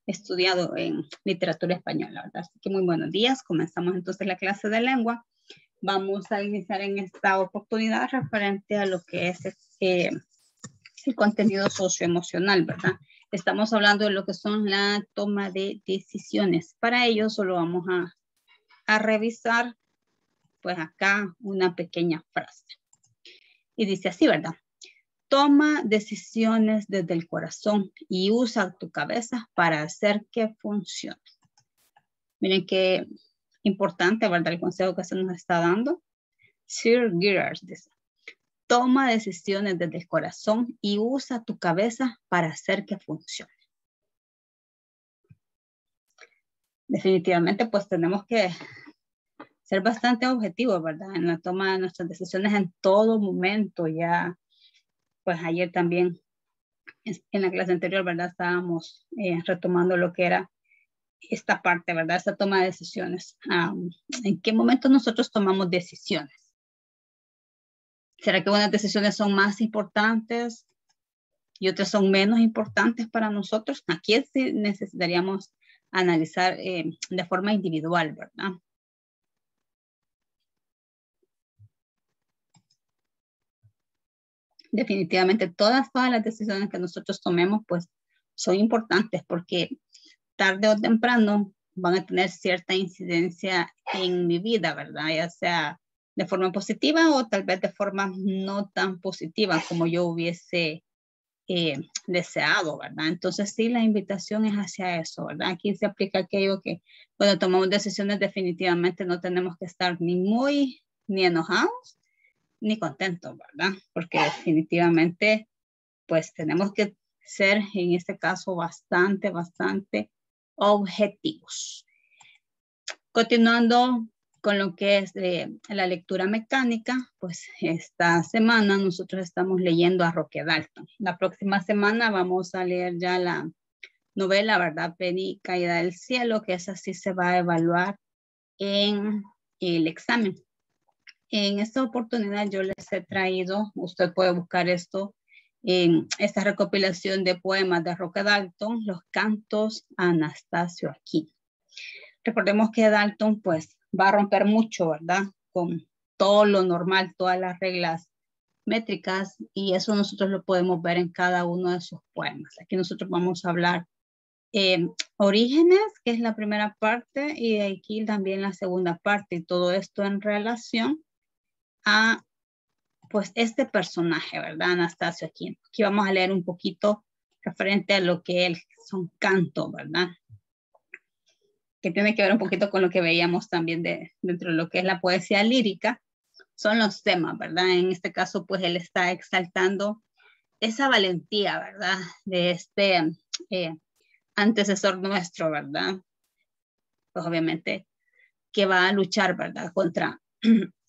estudiado en literatura española, ¿verdad? Así que muy buenos días. Comenzamos entonces la clase de lengua. Vamos a iniciar en esta oportunidad referente a lo que es el contenido socioemocional, ¿verdad? Estamos hablando de lo que son la toma de decisiones. Para ello solo vamos a revisar, pues acá, una pequeña frase. Y dice así, ¿verdad? Toma decisiones desde el corazón y usa tu cabeza para hacer que funcione. Miren qué importante, ¿verdad? El consejo que se nos está dando. Sir Girard dice, toma decisiones desde el corazón y usa tu cabeza para hacer que funcione. Definitivamente, pues tenemos que ser bastante objetivos, ¿verdad? En la toma de nuestras decisiones en todo momento. Ya, pues ayer también, en la clase anterior, ¿verdad? Estábamos retomando lo que era esta parte, ¿verdad? Esta toma de decisiones. ¿En qué momento nosotros tomamos decisiones? ¿Será que unas decisiones son más importantes y otras son menos importantes para nosotros? Aquí sí necesitaríamos analizar de forma individual, ¿verdad? Definitivamente todas las decisiones que nosotros tomemos, pues, son importantes porque tarde o temprano van a tener cierta incidencia en mi vida, ¿verdad? Ya sea de forma positiva o tal vez de forma no tan positiva como yo hubiese deseado, ¿verdad? Entonces sí, la invitación es hacia eso, ¿verdad? Aquí se aplica aquello que cuando tomamos decisiones definitivamente no tenemos que estar ni enojados ni contentos, ¿verdad? Porque definitivamente pues tenemos que ser en este caso bastante objetivos. Continuando con lo que es la lectura mecánica, pues esta semana nosotros estamos leyendo a Roque Dalton. La próxima semana vamos a leer ya la novela, ¿verdad? Penny, Caída del Cielo, que esa sí se va a evaluar en el examen. En esta oportunidad yo les he traído, usted puede buscar esto en esta recopilación de poemas de Roque Dalton, Los cantos a Anastasio Aquino. Recordemos que Dalton pues va a romper mucho, ¿verdad? Con todo lo normal, todas las reglas métricas, y eso nosotros lo podemos ver en cada uno de sus poemas. Aquí nosotros vamos a hablar orígenes, que es la primera parte, y aquí también la segunda parte, y todo esto en relación a pues este personaje, ¿verdad? Anastasio Aquino. Aquí vamos a leer un poquito referente a lo que él son cantos, ¿verdad? Que tiene que ver un poquito con lo que veíamos también dentro de lo que es la poesía lírica, son los temas, ¿verdad? En este caso, pues él está exaltando esa valentía, ¿verdad? De este antecesor nuestro, ¿verdad? Pues obviamente que va a luchar, ¿verdad? Contra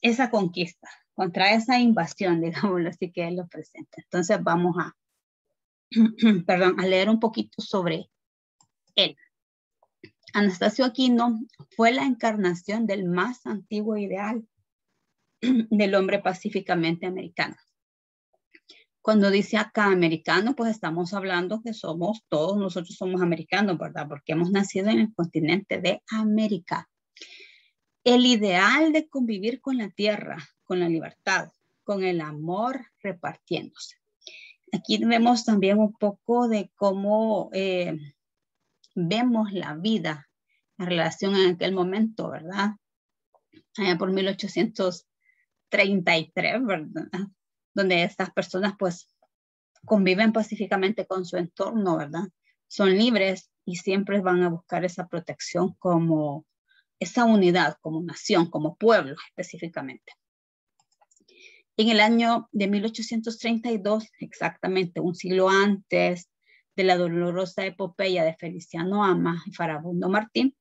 esa conquista, contra esa invasión, digámoslo así, que él lo presenta. Entonces vamos a, a leer un poquito sobre él. Anastasio Aquino fue la encarnación del más antiguo ideal del hombre pacíficamente americano. Cuando dice acá americano, pues estamos hablando que todos nosotros somos americanos, ¿verdad? Porque hemos nacido en el continente de América. El ideal de convivir con la tierra, con la libertad, con el amor repartiéndose. Aquí vemos también un poco de cómo vemos la vida en relación a aquel momento, ¿verdad? Allá por 1833, ¿verdad? Donde estas personas pues conviven pacíficamente con su entorno, ¿verdad? Son libres y siempre van a buscar esa protección como esa unidad, como nación, como pueblo específicamente. En el año de 1832, exactamente un siglo antes de la dolorosa epopeya de Feliciano Ama y Farabundo Martín,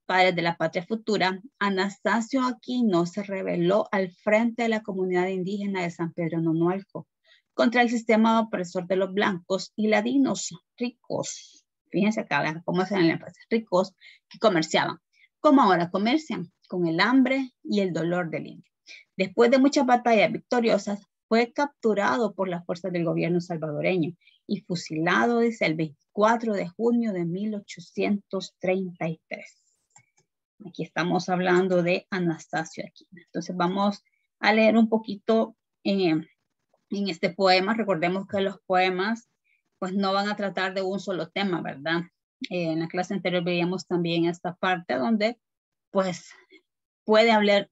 padres de la patria futura, Anastasio Aquino se rebeló al frente de la comunidad indígena de San Pedro Nonualco contra el sistema opresor de los blancos y ladinos ricos. Fíjense acá cómo hacen el énfasis, ricos que comerciaban, como ahora comercian, con el hambre y el dolor del indio. Después de muchas batallas victoriosas, fue capturado por las fuerzas del gobierno salvadoreño y fusilado, dice, el 4 de junio de 1833. Aquí estamos hablando de Anastasio Aquino. Entonces vamos a leer un poquito en este poema. Recordemos que los poemas pues no van a tratar de un solo tema, ¿verdad? En la clase anterior veíamos también esta parte donde pues puede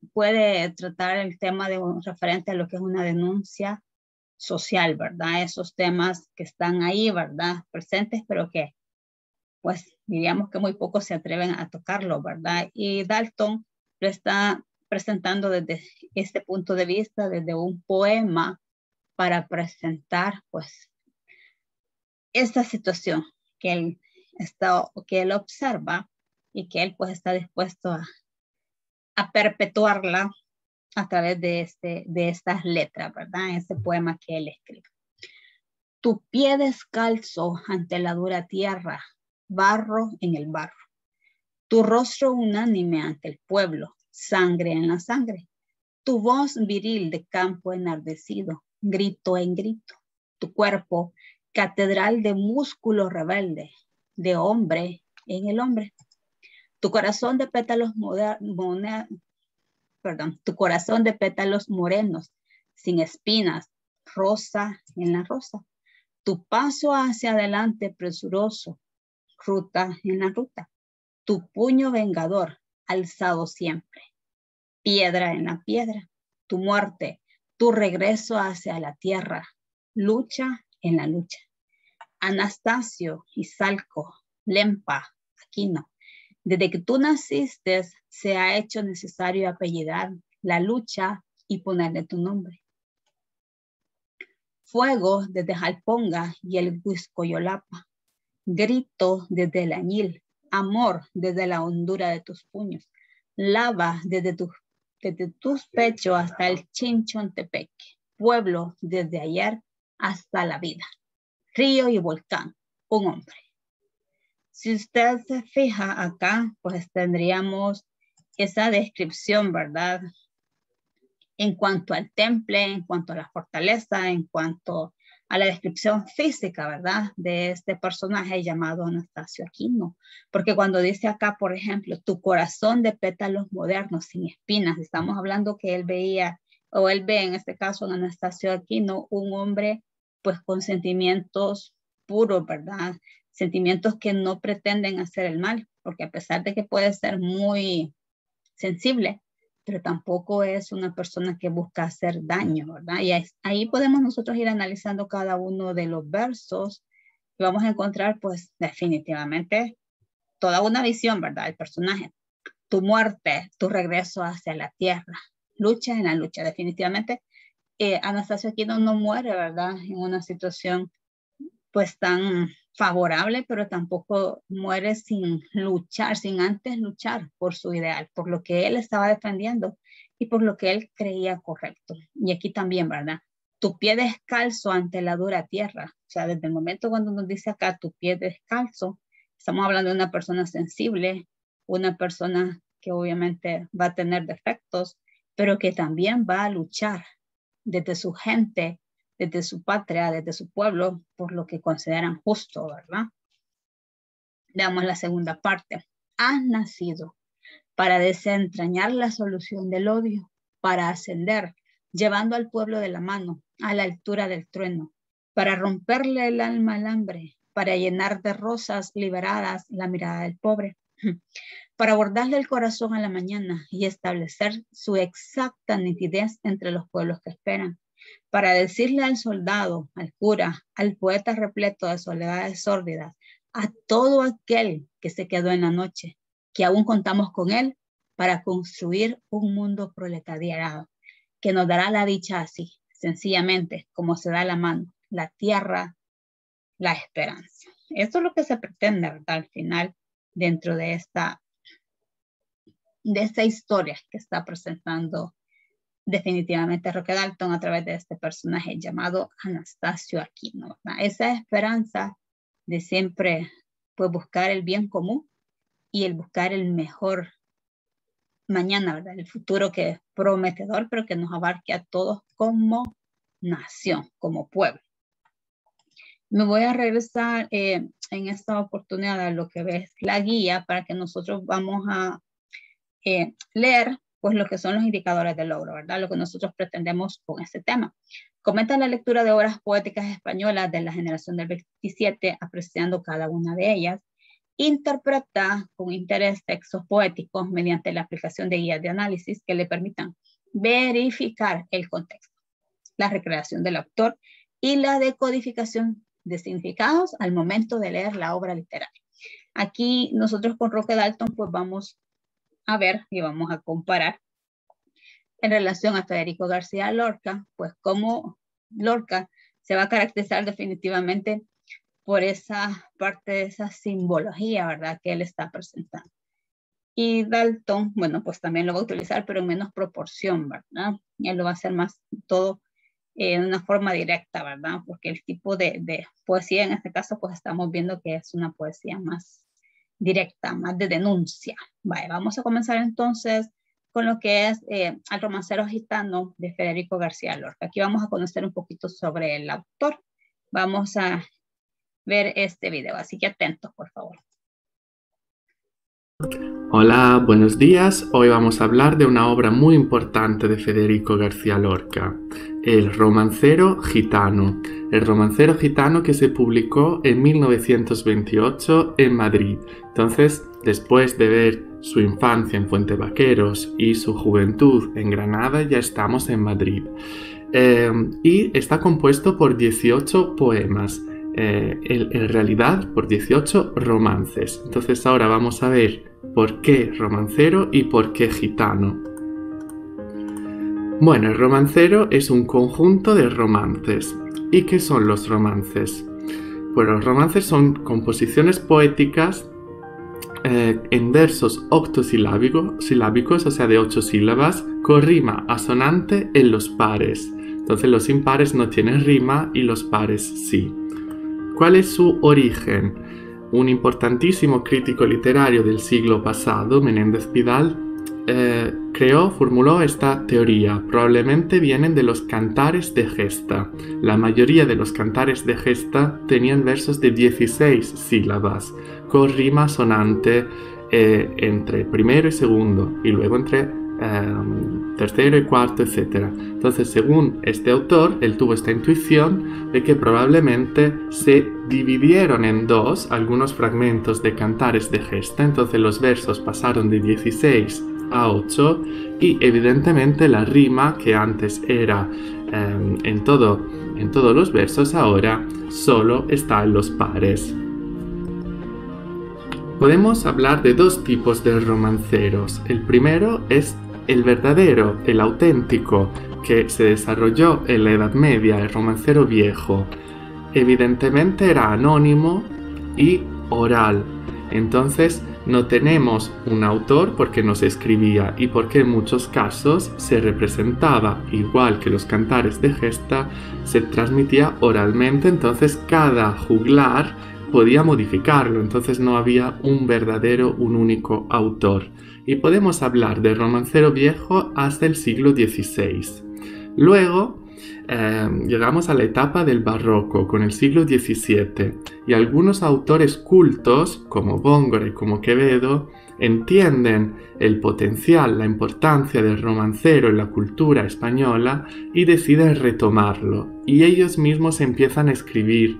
tratar el tema de un referente a lo que es una denuncia social, ¿verdad? Esos temas que están ahí, ¿verdad? Presentes, pero que pues diríamos que muy pocos se atreven a tocarlo, ¿verdad? Y Dalton lo está presentando desde este punto de vista, desde un poema, para presentar pues esta situación que él observa y que él pues está dispuesto a perpetuarla a través de estas letras, ¿verdad? En este poema que él escribe. Tu pie descalzo ante la dura tierra, barro en el barro. Tu rostro unánime ante el pueblo, sangre en la sangre. Tu voz viril de campo enardecido, grito en grito. Tu cuerpo, catedral de músculo rebelde, de hombre en el hombre. Tu corazón de pétalos tu corazón de pétalos morenos, sin espinas, rosa en la rosa. Tu paso hacia adelante presuroso, ruta en la ruta. Tu puño vengador, alzado siempre, piedra en la piedra. Tu muerte, tu regreso hacia la tierra, lucha en la lucha. Anastasio, Izalco, Lempa, Aquino. Desde que tú naciste, se ha hecho necesario apellidar la lucha y ponerle tu nombre. Fuego desde Jalponga y el Huiscoyolapa. Grito desde el añil. Amor desde la hondura de tus puños. Lava desde tus pechos hasta el Chinchontepeque. Pueblo desde ayer hasta la vida. Río y volcán. Un hombre. Si usted se fija acá, pues tendríamos esa descripción, ¿verdad? En cuanto al temple, en cuanto a la fortaleza, en cuanto a la descripción física, ¿verdad? De este personaje llamado Anastasio Aquino. Porque cuando dice acá, por ejemplo, tu corazón de pétalos modernos sin espinas, estamos hablando que él veía, o él ve en este caso en Anastasio Aquino, un hombre pues con sentimientos puros, ¿verdad? Sentimientos que no pretenden hacer el mal, porque a pesar de que puede ser muy sensible, pero tampoco es una persona que busca hacer daño, ¿verdad? Y ahí podemos nosotros ir analizando cada uno de los versos y vamos a encontrar, pues, definitivamente toda una visión, ¿verdad? El personaje. Tu muerte, tu regreso hacia la tierra, lucha en la lucha. Definitivamente, Anastasio Aquino no muere, ¿verdad? En una situación pues tan favorable, pero tampoco muere sin luchar, sin antes luchar por su ideal, por lo que él estaba defendiendo y por lo que él creía correcto. Y aquí también, ¿verdad? Tu pie descalzo ante la dura tierra. O sea, desde el momento cuando nos dice acá tu pie descalzo, estamos hablando de una persona sensible, una persona que obviamente va a tener defectos, pero que también va a luchar desde su gente, desde su patria, desde su pueblo, por lo que consideran justo, ¿verdad? Veamos la segunda parte. Has nacido para desentrañar la solución del odio, para ascender, llevando al pueblo de la mano, a la altura del trueno, para romperle el alma al hambre, para llenar de rosas liberadas la mirada del pobre, para bordarle el corazón a la mañana y establecer su exacta nitidez entre los pueblos que esperan, para decirle al soldado, al cura, al poeta repleto de soledades sórdidas, a todo aquel que se quedó en la noche, que aún contamos con él para construir un mundo proletariado, que nos dará la dicha así, sencillamente, como se da la mano, la tierra, la esperanza. Esto es lo que se pretende, ¿verdad? Al final, dentro de esta historia que está presentando definitivamente Roque Dalton a través de este personaje llamado Anastasio Aquino, ¿verdad? Esa esperanza de siempre pues buscar el bien común y el buscar el mejor mañana, ¿verdad? El futuro que es prometedor, pero que nos abarque a todos como nación, como pueblo. Me voy a regresar en esta oportunidad a lo que es la guía para que nosotros vamos a leer pues lo que son los indicadores de logro, ¿verdad? Lo que nosotros pretendemos con este tema. Comenta la lectura de obras poéticas españolas de la generación del 27, apreciando cada una de ellas. Interpreta con interés textos poéticos mediante la aplicación de guías de análisis que le permitan verificar el contexto, la recreación del autor y la decodificación de significados al momento de leer la obra literaria. Aquí nosotros con Roque Dalton pues vamos a ver y vamos a comparar en relación a Federico García Lorca, pues cómo Lorca se va a caracterizar definitivamente por esa parte de esa simbología, ¿verdad?, que él está presentando. Y Dalton, bueno, pues también lo va a utilizar, pero en menos proporción, ¿verdad? Él lo va a hacer más todo de una forma directa, ¿verdad? Porque el tipo de poesía en este caso, pues estamos viendo que es una poesía más directa, más de denuncia. Vale, vamos a comenzar entonces con lo que es Al romancero gitano de Federico García Lorca. Aquí vamos a conocer un poquito sobre el autor. Vamos a ver este video, así que atentos, por favor. Hola, buenos días. Hoy vamos a hablar de una obra muy importante de Federico García Lorca, El romancero gitano. El romancero gitano que se publicó en 1928 en Madrid. Entonces, después de ver su infancia en Fuente Vaqueros y su juventud en Granada, ya estamos en Madrid. Y está compuesto por 18 poemas. En realidad por 18 romances. Entonces ahora vamos a ver por qué romancero y por qué gitano. Bueno, el romancero es un conjunto de romances. ¿Y qué son los romances? Pues los romances son composiciones poéticas en versos octosilábicos, o sea de 8 sílabas, con rima asonante en los pares. Entonces los impares no tienen rima y los pares sí. ¿Cuál es su origen? Un importantísimo crítico literario del siglo pasado, Menéndez Pidal, formuló esta teoría. Probablemente vienen de los cantares de gesta. La mayoría de los cantares de gesta tenían versos de 16 sílabas, con rima sonante entre primero y segundo, y luego entre tercero y cuarto, etc. Entonces, según este autor, él tuvo esta intuición de que probablemente se dividieron en dos algunos fragmentos de cantares de gesta. Entonces los versos pasaron de 16 a 8 y evidentemente la rima, que antes era en todos los versos, ahora solo está en los pares. Podemos hablar de dos tipos de romanceros. El primero es el verdadero, el auténtico, que se desarrolló en la Edad Media, el romancero viejo. Evidentemente era anónimo y oral. Entonces no tenemos un autor porque no se escribía y porque en muchos casos se representaba, igual que los cantares de gesta, se transmitía oralmente. Entonces cada juglar podía modificarlo, entonces no había un único autor. Y podemos hablar del romancero viejo hasta el siglo XVI. Luego llegamos a la etapa del barroco con el siglo XVII y algunos autores cultos como Góngora y como Quevedo entienden el potencial, la importancia del romancero en la cultura española y deciden retomarlo, y ellos mismos empiezan a escribir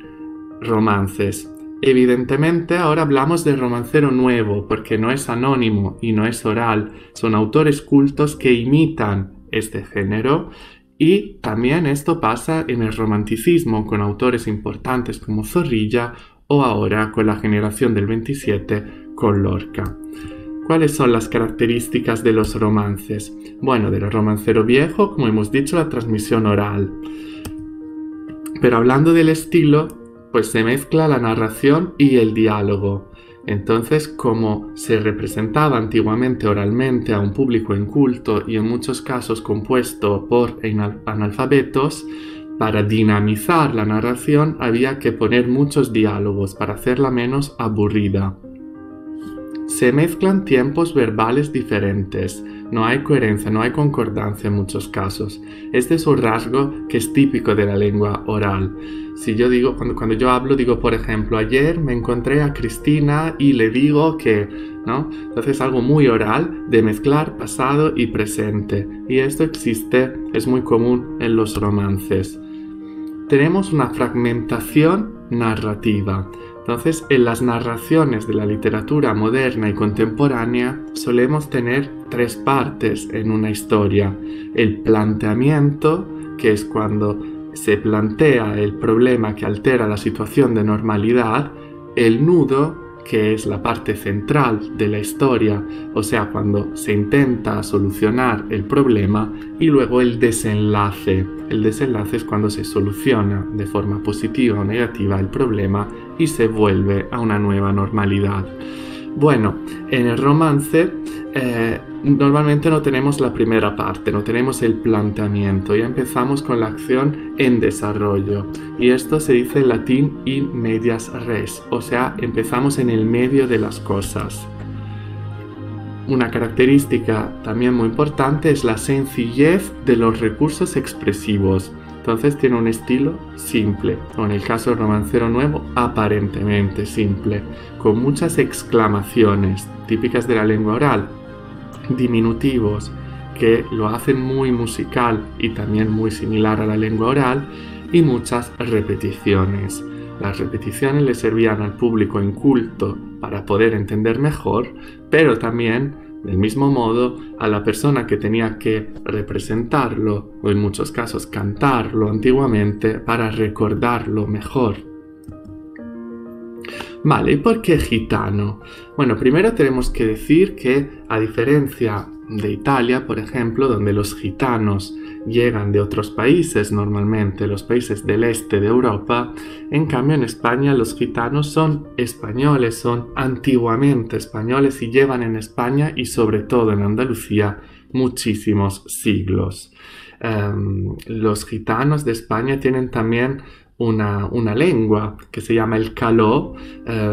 romances. Evidentemente ahora hablamos de romancero nuevo porque no es anónimo y no es oral, son autores cultos que imitan este género, y también esto pasa en el romanticismo con autores importantes como Zorrilla o ahora con la generación del 27 con Lorca. ¿Cuáles son las características de los romances? Bueno, del romancero viejo, como hemos dicho, la transmisión oral. Pero hablando del estilo, pues se mezcla la narración y el diálogo. Entonces, como se representaba antiguamente oralmente a un público inculto y en muchos casos compuesto por analfabetos, para dinamizar la narración había que poner muchos diálogos para hacerla menos aburrida. se mezclan tiempos verbales diferentes. No hay coherencia, no hay concordancia en muchos casos. Este es un rasgo que es típico de la lengua oral. Si yo digo, cuando yo hablo, digo, por ejemplo, ayer me encontré a Cristina y le digo que, ¿no? Entonces es algo muy oral de mezclar pasado y presente. Y esto existe, es muy común en los romances. Tenemos una fragmentación narrativa. Entonces, en las narraciones de la literatura moderna y contemporánea solemos tener 3 partes en una historia. El planteamiento, que es cuando se plantea el problema que altera la situación de normalidad. El nudo, que es la parte central de la historia, o sea, cuando se intenta solucionar el problema, y luego el desenlace. El desenlace es cuando se soluciona de forma positiva o negativa el problema y se vuelve a una nueva normalidad. Bueno, en el romance normalmente no tenemos la primera parte, no tenemos el planteamiento, ya empezamos con la acción en desarrollo. Y esto se dice en latín in medias res, o sea, empezamos en el medio de las cosas. Una característica también muy importante es la sencillez de los recursos expresivos. Entonces tiene un estilo simple, o en el caso del romancero nuevo, aparentemente simple, con muchas exclamaciones típicas de la lengua oral, diminutivos que lo hacen muy musical y también muy similar a la lengua oral, y muchas repeticiones. Las repeticiones le servían al público inculto para poder entender mejor, pero también, del mismo modo, a la persona que tenía que representarlo, o en muchos casos cantarlo antiguamente, para recordarlo mejor. Vale, ¿y por qué gitano? Bueno, primero tenemos que decir que, a diferencia de Italia, por ejemplo, donde los gitanos llegan de otros países, normalmente los países del este de Europa, en cambio en España los gitanos son españoles, son antiguamente españoles y llevan en España y sobre todo en Andalucía muchísimos siglos. Los gitanos de España tienen también una lengua que se llama el caló,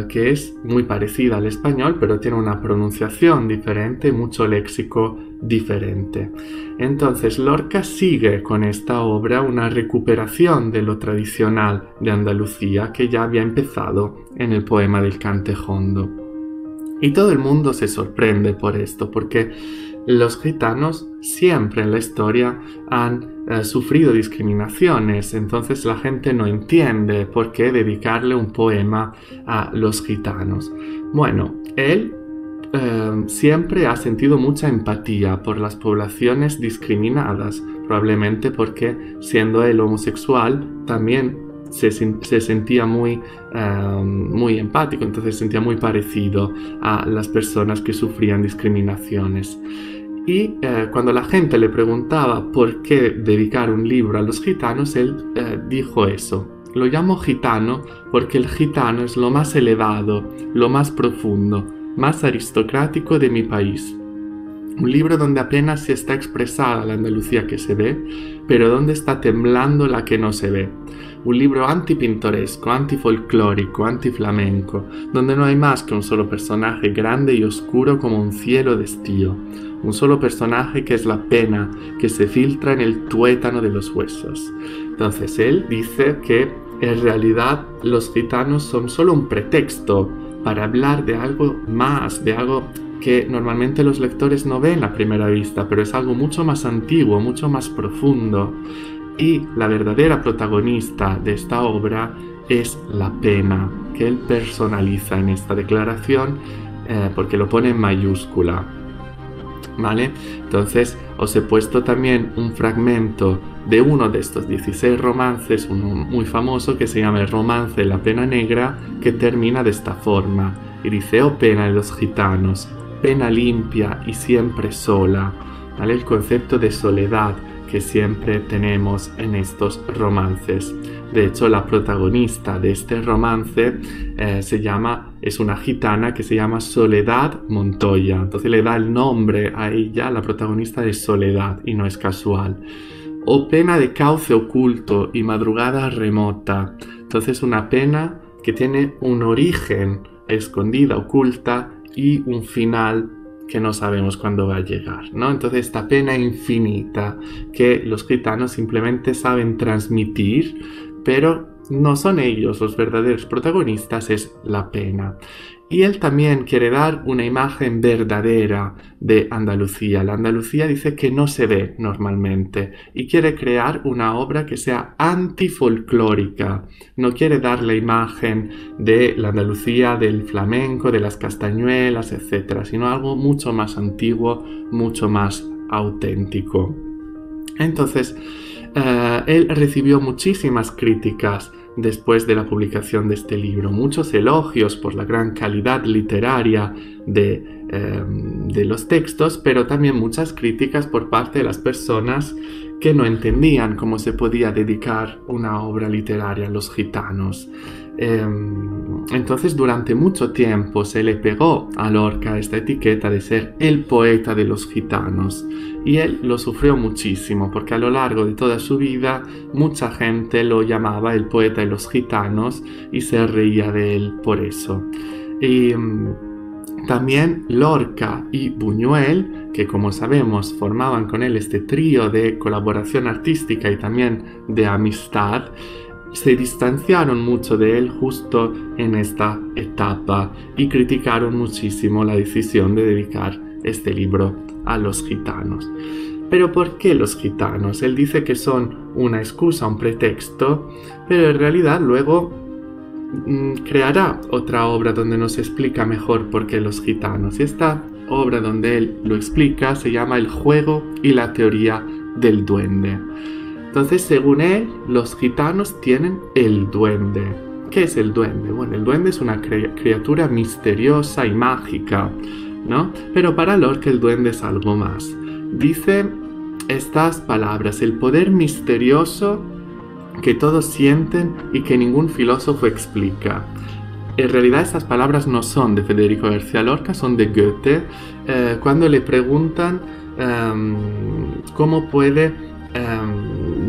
que es muy parecida al español, pero tiene una pronunciación diferente, mucho léxico diferente. Entonces Lorca sigue con esta obra una recuperación de lo tradicional de Andalucía que ya había empezado en el poema del Cantejondo. Y todo el mundo se sorprende por esto, porque los gitanos siempre en la historia han sufrido discriminaciones, entonces la gente no entiende por qué dedicarle un poema a los gitanos. Bueno, él siempre ha sentido mucha empatía por las poblaciones discriminadas, probablemente porque siendo él homosexual también se sentía muy empático, entonces se sentía muy parecido a las personas que sufrían discriminaciones. Y cuando la gente le preguntaba por qué dedicar un libro a los gitanos, él dijo eso. Lo llamo gitano porque el gitano es lo más elevado, lo más profundo, más aristocrático de mi país. Un libro donde apenas se está expresada la Andalucía que se ve, pero donde está temblando la que no se ve. Un libro antipintoresco, antifolclórico, antiflamenco, donde no hay más que un solo personaje grande y oscuro como un cielo de estío. Un solo personaje que es la pena que se filtra en el tuétano de los huesos. Entonces él dice que en realidad los gitanos son solo un pretexto para hablar de algo más, de algo que normalmente los lectores no ven a primera vista, pero es algo mucho más antiguo, mucho más profundo. Y la verdadera protagonista de esta obra es la pena, que él personaliza en esta declaración porque lo pone en mayúscula. ¿Vale? Entonces os he puesto también un fragmento de uno de estos 16 romances, uno muy famoso que se llama El romance de la pena negra, que termina de esta forma y dice: oh pena de los gitanos, pena limpia y siempre sola. ¿Vale? El concepto de soledad que siempre tenemos en estos romances. De hecho, la protagonista de este romance es una gitana que se llama Soledad Montoya. Entonces le da el nombre a ella, la protagonista de Soledad, y no es casual. O pena de cauce oculto y madrugada remota. Entonces una pena que tiene un origen escondida, oculta, y un final que no sabemos cuándo va a llegar, ¿no? Entonces esta pena infinita que los gitanos simplemente saben transmitir, pero no son ellos los verdaderos protagonistas, es la pena. Y él también quiere dar una imagen verdadera de Andalucía. La Andalucía dice que no se ve normalmente y quiere crear una obra que sea antifolclórica. No quiere dar la imagen de la Andalucía del flamenco, de las castañuelas, etc., sino algo mucho más antiguo, mucho más auténtico. Entonces, él recibió muchísimas críticas después de la publicación de este libro, muchos elogios por la gran calidad literaria de los textos, pero también muchas críticas por parte de las personas que no entendían cómo se podía dedicar una obra literaria a los gitanos. Entonces durante mucho tiempo se le pegó a Lorca esta etiqueta de ser el poeta de los gitanos, y él lo sufrió muchísimo porque a lo largo de toda su vida mucha gente lo llamaba el poeta de los gitanos y se reía de él por eso. Y también Lorca y Buñuel, que como sabemos formaban con él este trío de colaboración artística y también de amistad, se distanciaron mucho de él justo en esta etapa y criticaron muchísimo la decisión de dedicar este libro a los gitanos. Pero ¿por qué los gitanos? Él dice que son una excusa, un pretexto, pero en realidad luego creará otra obra donde nos explica mejor por qué los gitanos. Y esta obra donde él lo explica se llama El juego y la teoría del duende. Entonces, según él, los gitanos tienen el duende. ¿Qué es el duende? Bueno, el duende es una criatura misteriosa y mágica, ¿no? Pero para Lorca el duende es algo más. Dice estas palabras: el poder misterioso que todos sienten y que ningún filósofo explica. En realidad estas palabras no son de Federico García Lorca, son de Goethe. Cuando le preguntan cómo puede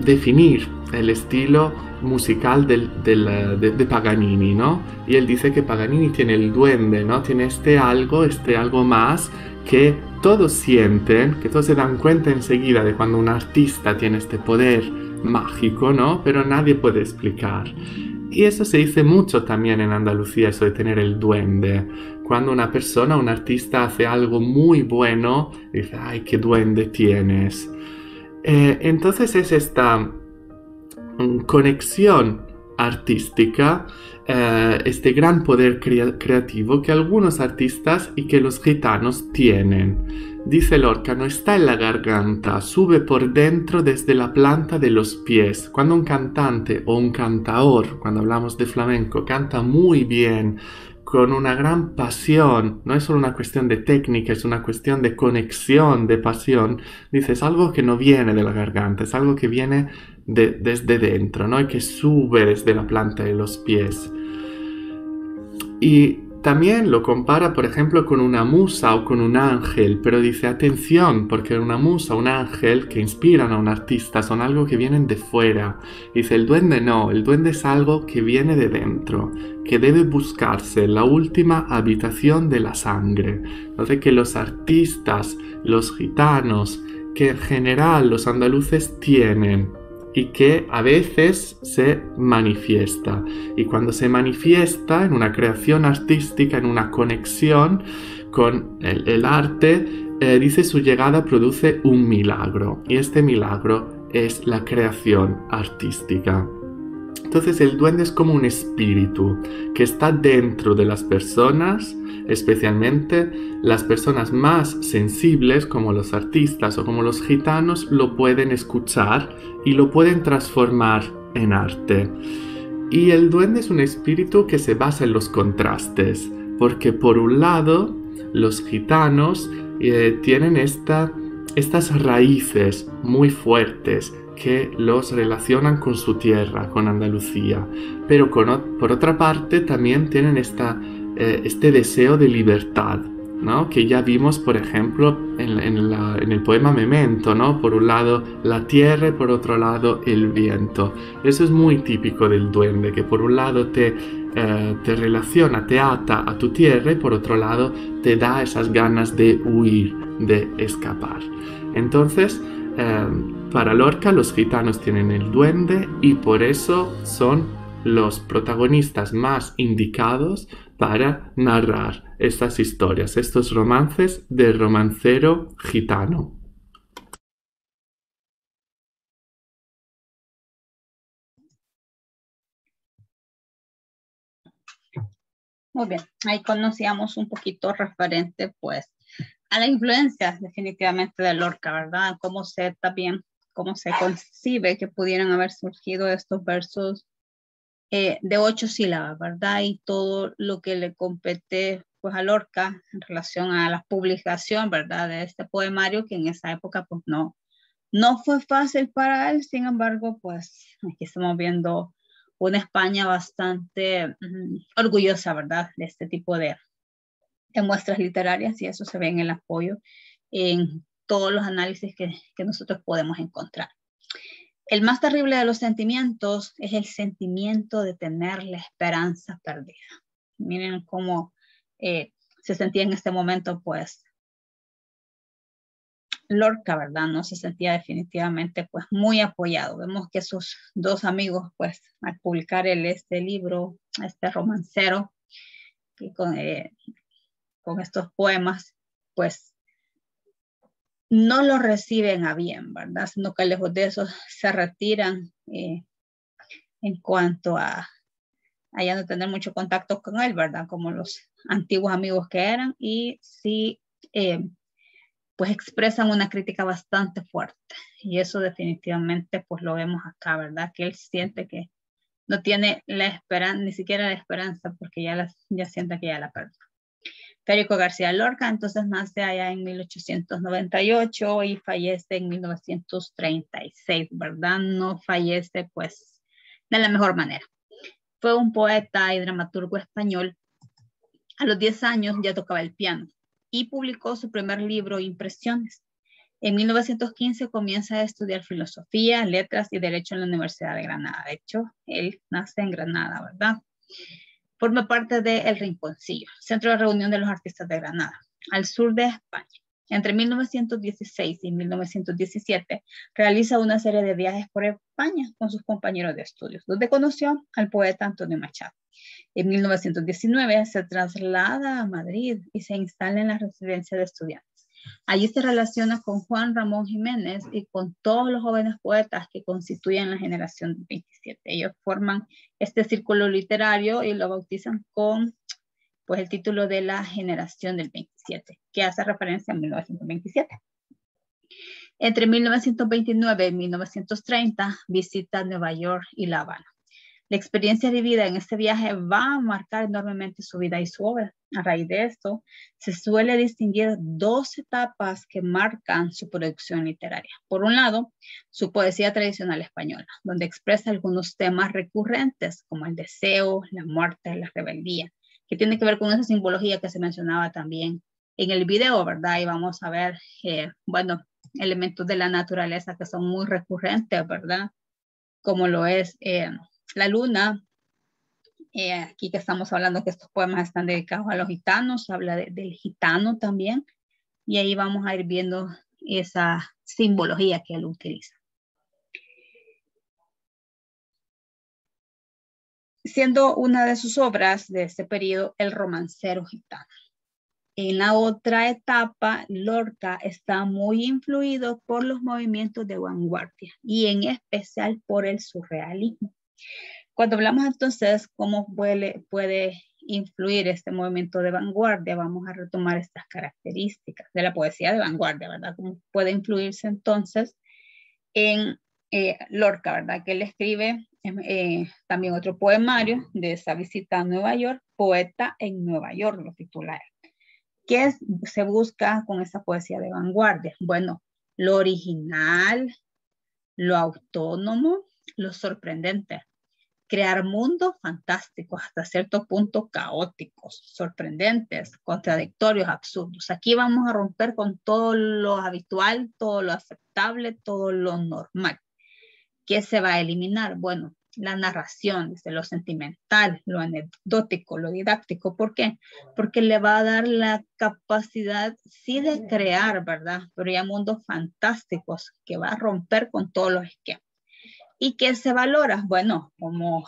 definir el estilo musical de Paganini, ¿no? Y él dice que Paganini tiene el duende, ¿no? Tiene este algo más que todos sienten, que todos se dan cuenta enseguida de cuando un artista tiene este poder mágico, ¿no? Pero nadie puede explicar. Y eso se dice mucho también en Andalucía, eso de tener el duende. Cuando una persona, un artista hace algo muy bueno, dice, ¡ay, qué duende tienes! Entonces es esta conexión artística, este gran poder creativo que algunos artistas y que los gitanos tienen. Dice Lorca, no está en la garganta, sube por dentro desde la planta de los pies. Cuando un cantante o un cantaor, cuando hablamos de flamenco, canta muy bien, con una gran pasión, no es solo una cuestión de técnica, es una cuestión de conexión, de pasión, dice, es algo que no viene de la garganta, es algo que viene desde dentro, ¿no? Y que sube desde la planta de los pies. Y también lo compara, por ejemplo, con una musa o con un ángel, pero dice, atención, porque una musa o un ángel que inspiran a un artista son algo que vienen de fuera. Dice, el duende no, el duende es algo que viene de dentro, que debe buscarse en la última habitación de la sangre. Entonces, que los artistas, los gitanos, que en general los andaluces tienen, y que a veces se manifiesta. Y cuando se manifiesta en una creación artística, en una conexión con el arte, dice su llegada produce un milagro. Y este milagro es la creación artística. Entonces el duende es como un espíritu que está dentro de las personas, especialmente las personas más sensibles como los artistas o como los gitanos lo pueden escuchar y lo pueden transformar en arte. Y el duende es un espíritu que se basa en los contrastes, porque por un lado los gitanos tienen estas raíces muy fuertes que los relacionan con su tierra, con Andalucía, pero por otra parte también tienen este deseo de libertad. ¿no? Que ya vimos, por ejemplo, en el poema Memento, ¿no? Por un lado la tierra y por otro lado el viento. Eso es muy típico del duende, que por un lado te relaciona, te ata a tu tierra y por otro lado te da esas ganas de huir, de escapar. Entonces, para Lorca los gitanos tienen el duende y por eso son los protagonistas más indicados para narrar estas historias, estos romances del romancero gitano. Muy bien, ahí conocíamos un poquito referente pues a la influencia definitivamente de Lorca, ¿verdad? Cómo se concibe que pudieran haber surgido estos versos de 8 sílabas, ¿verdad? Y todo lo que le compete pues a Lorca en relación a la publicación, ¿verdad? De este poemario que en esa época pues no fue fácil para él, sin embargo, pues aquí estamos viendo una España bastante orgullosa, ¿verdad? De este tipo de muestras literarias y eso se ve en el apoyo en todos los análisis que nosotros podemos encontrar. El más terrible de los sentimientos es el sentimiento de tener la esperanza perdida. Miren cómo se sentía en este momento, pues, Lorca, ¿verdad? No se sentía definitivamente, pues, muy apoyado. Vemos que sus dos amigos, pues, al publicar este libro, este romancero, que con estos poemas, pues, no lo reciben a bien, ¿verdad? Sino que lejos de eso se retiran en cuanto a ya no tener mucho contacto con él, ¿verdad? Como los antiguos amigos que eran y sí, pues expresan una crítica bastante fuerte y eso definitivamente pues lo vemos acá, ¿verdad? Que él siente que no tiene la esperanza, ni siquiera la esperanza porque ya siente que ya la perdió. Federico García Lorca entonces nace allá en 1898 y fallece en 1936, ¿verdad? No fallece pues de la mejor manera. Fue un poeta y dramaturgo español. A los 10 años ya tocaba el piano y publicó su primer libro, Impresiones. En 1915 comienza a estudiar filosofía, letras y derecho en la Universidad de Granada. De hecho, él nace en Granada, ¿verdad? Forma parte de El Rinconcillo, centro de reunión de los artistas de Granada, al sur de España. Entre 1916 y 1917 realiza una serie de viajes por España con sus compañeros de estudios, donde conoció al poeta Antonio Machado. En 1919 se traslada a Madrid y se instala en la residencia de estudiantes. Allí se relaciona con Juan Ramón Jiménez y con todos los jóvenes poetas que constituyen la generación del 27. Ellos forman este círculo literario y lo bautizan con pues, el título de la generación del 27, que hace referencia a 1927. Entre 1929 y 1930 visita Nueva York y La Habana. La experiencia vivida en este viaje va a marcar enormemente su vida y su obra. A raíz de esto, se suele distinguir dos etapas que marcan su producción literaria. Por un lado, su poesía tradicional española, donde expresa algunos temas recurrentes como el deseo, la muerte, la rebeldía, que tiene que ver con esa simbología que se mencionaba también en el video, ¿verdad? Y vamos a ver, bueno, elementos de la naturaleza que son muy recurrentes, ¿verdad? Como lo es la luna, aquí que estamos hablando que estos poemas están dedicados a los gitanos, habla del gitano también, y ahí vamos a ir viendo esa simbología que él utiliza. Siendo una de sus obras de este periodo El romancero gitano. En la otra etapa, Lorca está muy influido por los movimientos de vanguardia y en especial por el surrealismo. Cuando hablamos entonces cómo puede influir este movimiento de vanguardia, vamos a retomar estas características de la poesía de vanguardia, ¿verdad? Cómo puede influirse entonces en Lorca, ¿verdad? Que él escribe también otro poemario de esa visita a Nueva York, Poeta en Nueva York, lo titula él. ¿Qué se busca con esa poesía de vanguardia? Bueno, lo original, lo autónomo, lo sorprendente, crear mundos fantásticos, hasta cierto punto caóticos, sorprendentes, contradictorios, absurdos. Aquí vamos a romper con todo lo habitual, todo lo aceptable, todo lo normal. ¿Qué se va a eliminar? Bueno, la narración, desde lo sentimental, lo anecdótico, lo didáctico. ¿Por qué? Porque le va a dar la capacidad, sí, de crear, ¿verdad? Pero ya mundos fantásticos que va a romper con todos los esquemas. ¿Y qué se valora? Bueno, como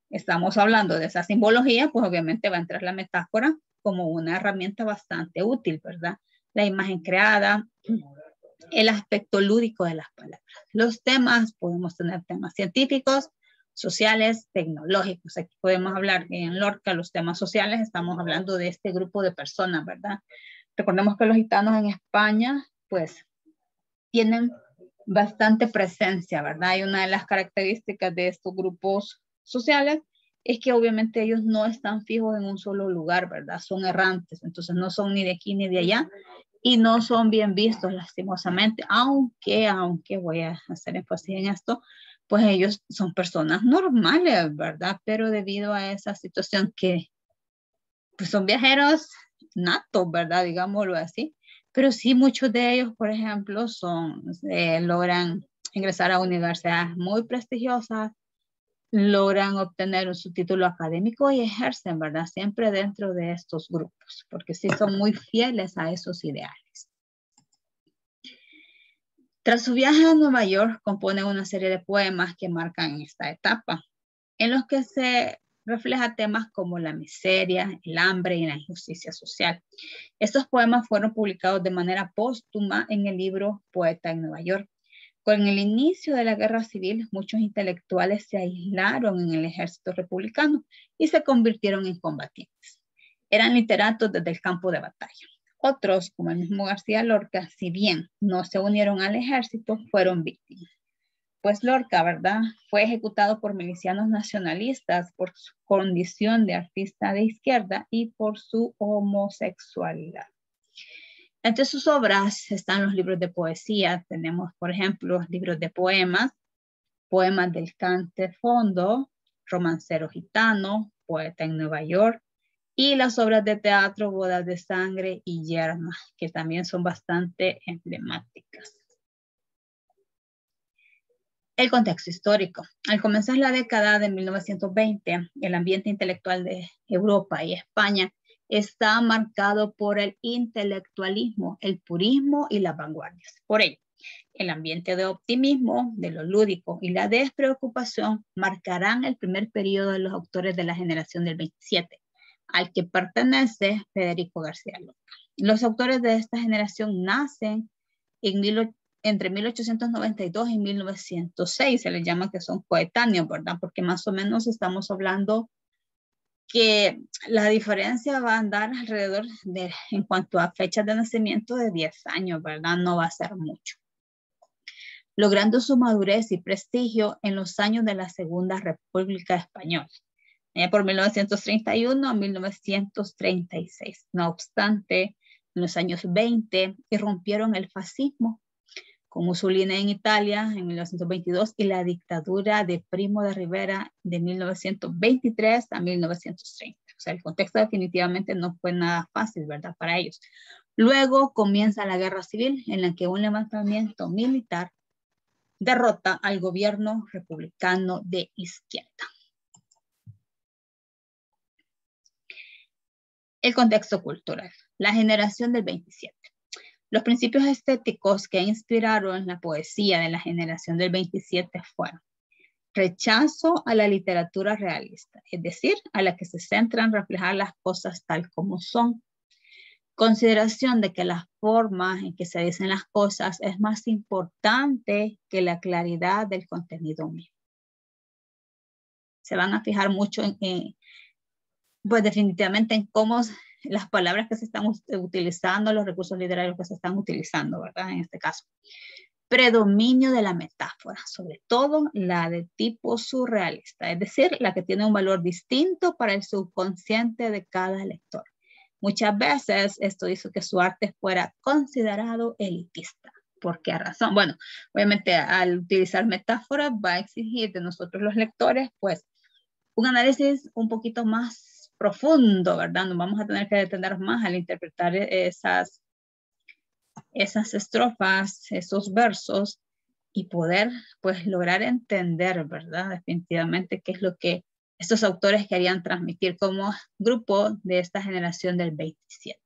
estamos hablando de esa simbología, pues obviamente va a entrar la metáfora como una herramienta bastante útil, ¿verdad? La imagen creada, el aspecto lúdico de las palabras. Los temas, podemos tener temas científicos, sociales, tecnológicos. Aquí podemos hablar en Lorca, los temas sociales, estamos hablando de este grupo de personas, ¿verdad? Recordemos que los gitanos en España, pues, tienen bastante presencia, ¿verdad? Y una de las características de estos grupos sociales es que obviamente ellos no están fijos en un solo lugar, ¿verdad? Son errantes, entonces no son ni de aquí ni de allá y no son bien vistos lastimosamente, aunque voy a hacer énfasis en esto, pues ellos son personas normales, ¿verdad? Pero debido a esa situación que pues son viajeros natos, ¿verdad? Digámoslo así. Pero sí, muchos de ellos, por ejemplo, logran ingresar a universidades muy prestigiosas, logran obtener su título académico y ejercen, ¿verdad? Siempre dentro de estos grupos, porque sí son muy fieles a esos ideales. Tras su viaje a Nueva York, compone una serie de poemas que marcan esta etapa, en los que se refleja temas como la miseria, el hambre y la injusticia social. Estos poemas fueron publicados de manera póstuma en el libro Poeta en Nueva York. Con el inicio de la guerra civil, muchos intelectuales se aislaron en el ejército republicano y se convirtieron en combatientes. Eran literatos desde el campo de batalla. Otros, como el mismo García Lorca, si bien no se unieron al ejército, fueron víctimas. Pues Lorca, ¿verdad? Fue ejecutado por milicianos nacionalistas por su condición de artista de izquierda y por su homosexualidad. Entre sus obras están los libros de poesía. Tenemos, por ejemplo, libros de poemas, Poemas del Cante Fondo, Romancero Gitano, Poeta en Nueva York, y las obras de teatro Bodas de Sangre y Yerma, que también son bastante emblemáticas. El contexto histórico. Al comenzar la década de 1920, el ambiente intelectual de Europa y España está marcado por el intelectualismo, el purismo y las vanguardias. Por ello, el ambiente de optimismo, de lo lúdico y la despreocupación marcarán el primer periodo de los autores de la generación del 27, al que pertenece Federico García Lorca. Los autores de esta generación nacen entre 1892 y 1906, se les llama que son coetáneos, ¿verdad? Porque más o menos estamos hablando que la diferencia va a andar alrededor de, en cuanto a fechas de nacimiento, de 10 años, ¿verdad? No va a ser mucho. Logrando su madurez y prestigio en los años de la Segunda República Española, por 1931 a 1936. No obstante, en los años 20 irrumpieron el fascismo, con Mussolini en Italia en 1922 y la dictadura de Primo de Rivera de 1923 a 1930. O sea, el contexto definitivamente no fue nada fácil, ¿verdad? Para ellos. Luego comienza la guerra civil, en la que un levantamiento militar derrota al gobierno republicano de izquierda. El contexto cultural. La generación del 27. Los principios estéticos que inspiraron la poesía de la generación del 27 fueron rechazo a la literatura realista, es decir, a la que se centra en reflejar las cosas tal como son. Consideración de que la forma en que se dicen las cosas es más importante que la claridad del contenido mismo. Se van a fijar mucho pues definitivamente en cómo las palabras que se están utilizando, los recursos literarios que se están utilizando, ¿verdad? En este caso. Predominio de la metáfora, sobre todo la de tipo surrealista, es decir, la que tiene un valor distinto para el subconsciente de cada lector. Muchas veces esto hizo que su arte fuera considerado elitista. ¿Por qué razón? Bueno, obviamente al utilizar metáforas va a exigir de nosotros los lectores, pues, un análisis un poquito más profundo, ¿verdad? Nos vamos a tener que detener más al interpretar esas estrofas, esos versos, y poder pues lograr entender, ¿verdad? Definitivamente qué es lo que estos autores querían transmitir como grupo de esta generación del 27.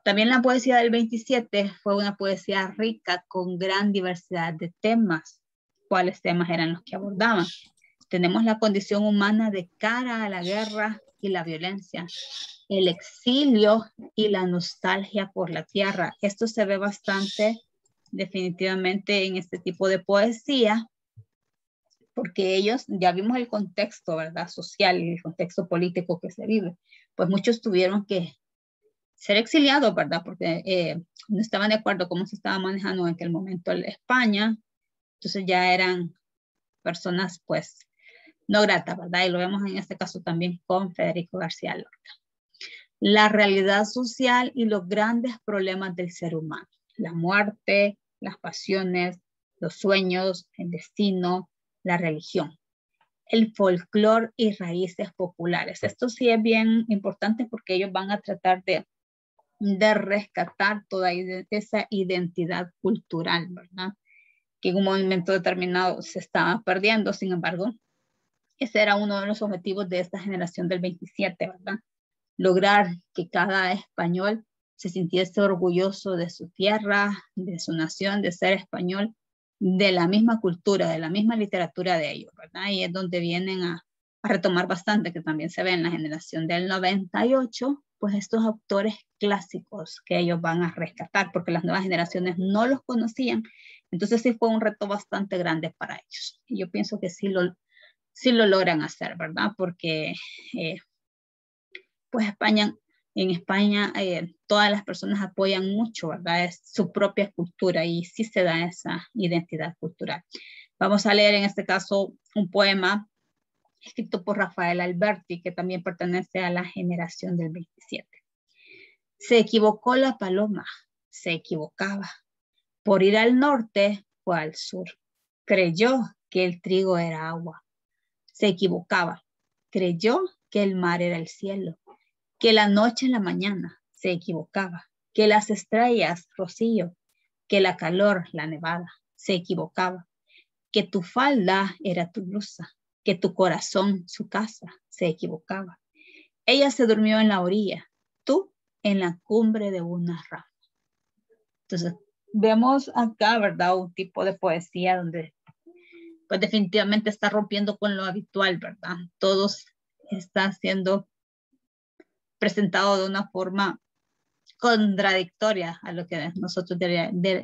También la poesía del 27 fue una poesía rica con gran diversidad de temas. ¿Cuáles temas eran los que abordaban? Tenemos la condición humana de cara a la guerra y la violencia, el exilio y la nostalgia por la tierra. Esto se ve bastante definitivamente en este tipo de poesía, porque ellos, ya vimos el contexto, ¿verdad? Social, el contexto político que se vive. Pues muchos tuvieron que ser exiliados, ¿verdad? Porque no estaban de acuerdo cómo se estaba manejando en aquel momento en España. Entonces ya eran personas, pues, no gratas, ¿verdad? Y lo vemos en este caso también con Federico García Lorca. La realidad social y los grandes problemas del ser humano. La muerte, las pasiones, los sueños, el destino, la religión. El folclore y raíces populares. Esto sí es bien importante porque ellos van a tratar de rescatar toda esa identidad cultural, ¿verdad? Que en un momento determinado se estaba perdiendo. Sin embargo, ese era uno de los objetivos de esta generación del 27, ¿verdad? Lograr que cada español se sintiese orgulloso de su tierra, de su nación, de ser español, de la misma cultura, de la misma literatura de ellos, ¿verdad? Y es donde vienen a retomar bastante, que también se ve en la generación del 98, pues estos autores clásicos que ellos van a rescatar, porque las nuevas generaciones no los conocían. Entonces sí fue un reto bastante grande para ellos. Y yo pienso que sí lo logran hacer, ¿verdad? Porque pues en España todas las personas apoyan mucho, ¿verdad? Es su propia cultura y sí se da esa identidad cultural. Vamos a leer en este caso un poema escrito por Rafael Alberti, que también pertenece a la generación del 27. Se equivocó la paloma, se equivocaba. Por ir al norte fue al sur. Creyó que el trigo era agua. Se equivocaba. Creyó que el mar era el cielo, que la noche en la mañana. Se equivocaba. Que las estrellas, rocío, que la calor, la nevada. Se equivocaba. Que tu falda era tu blusa, que tu corazón su casa. Se equivocaba. Ella se durmió en la orilla, tú en la cumbre de una rama. Entonces, vemos acá, ¿verdad? Un tipo de poesía donde pues definitivamente está rompiendo con lo habitual, ¿verdad? Todos está siendo presentado de una forma contradictoria a lo que nosotros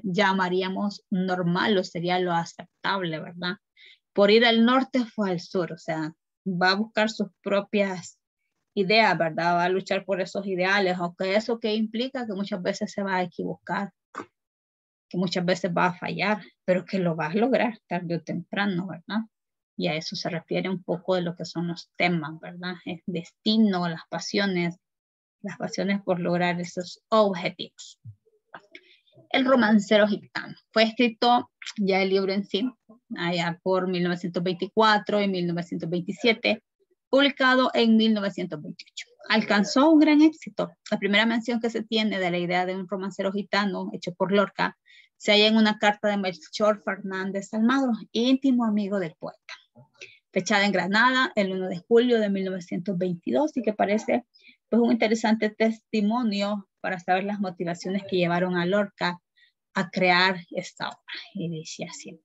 llamaríamos normal o sería lo aceptable, ¿verdad? Por ir al norte fue al sur, o sea, va a buscar sus propias ideas, ¿verdad? Va a luchar por esos ideales, aunque eso que implica que muchas veces se va a equivocar, que muchas veces va a fallar, pero que lo va a lograr tarde o temprano, ¿verdad? Y a eso se refiere un poco de lo que son los temas, ¿verdad? El destino, las pasiones por lograr esos objetivos. El romancero gitano. Fue escrito ya el libro en sí, allá por 1924 y 1927, publicado en 1928. Alcanzó un gran éxito. La primera mención que se tiene de la idea de un romancero gitano hecho por Lorca se halla en una carta de Melchor Fernández Almagro, íntimo amigo del poeta, fechada en Granada el 1 de julio de 1922 y que parece pues un interesante testimonio para saber las motivaciones que llevaron a Lorca a crear esta obra. Y dice así: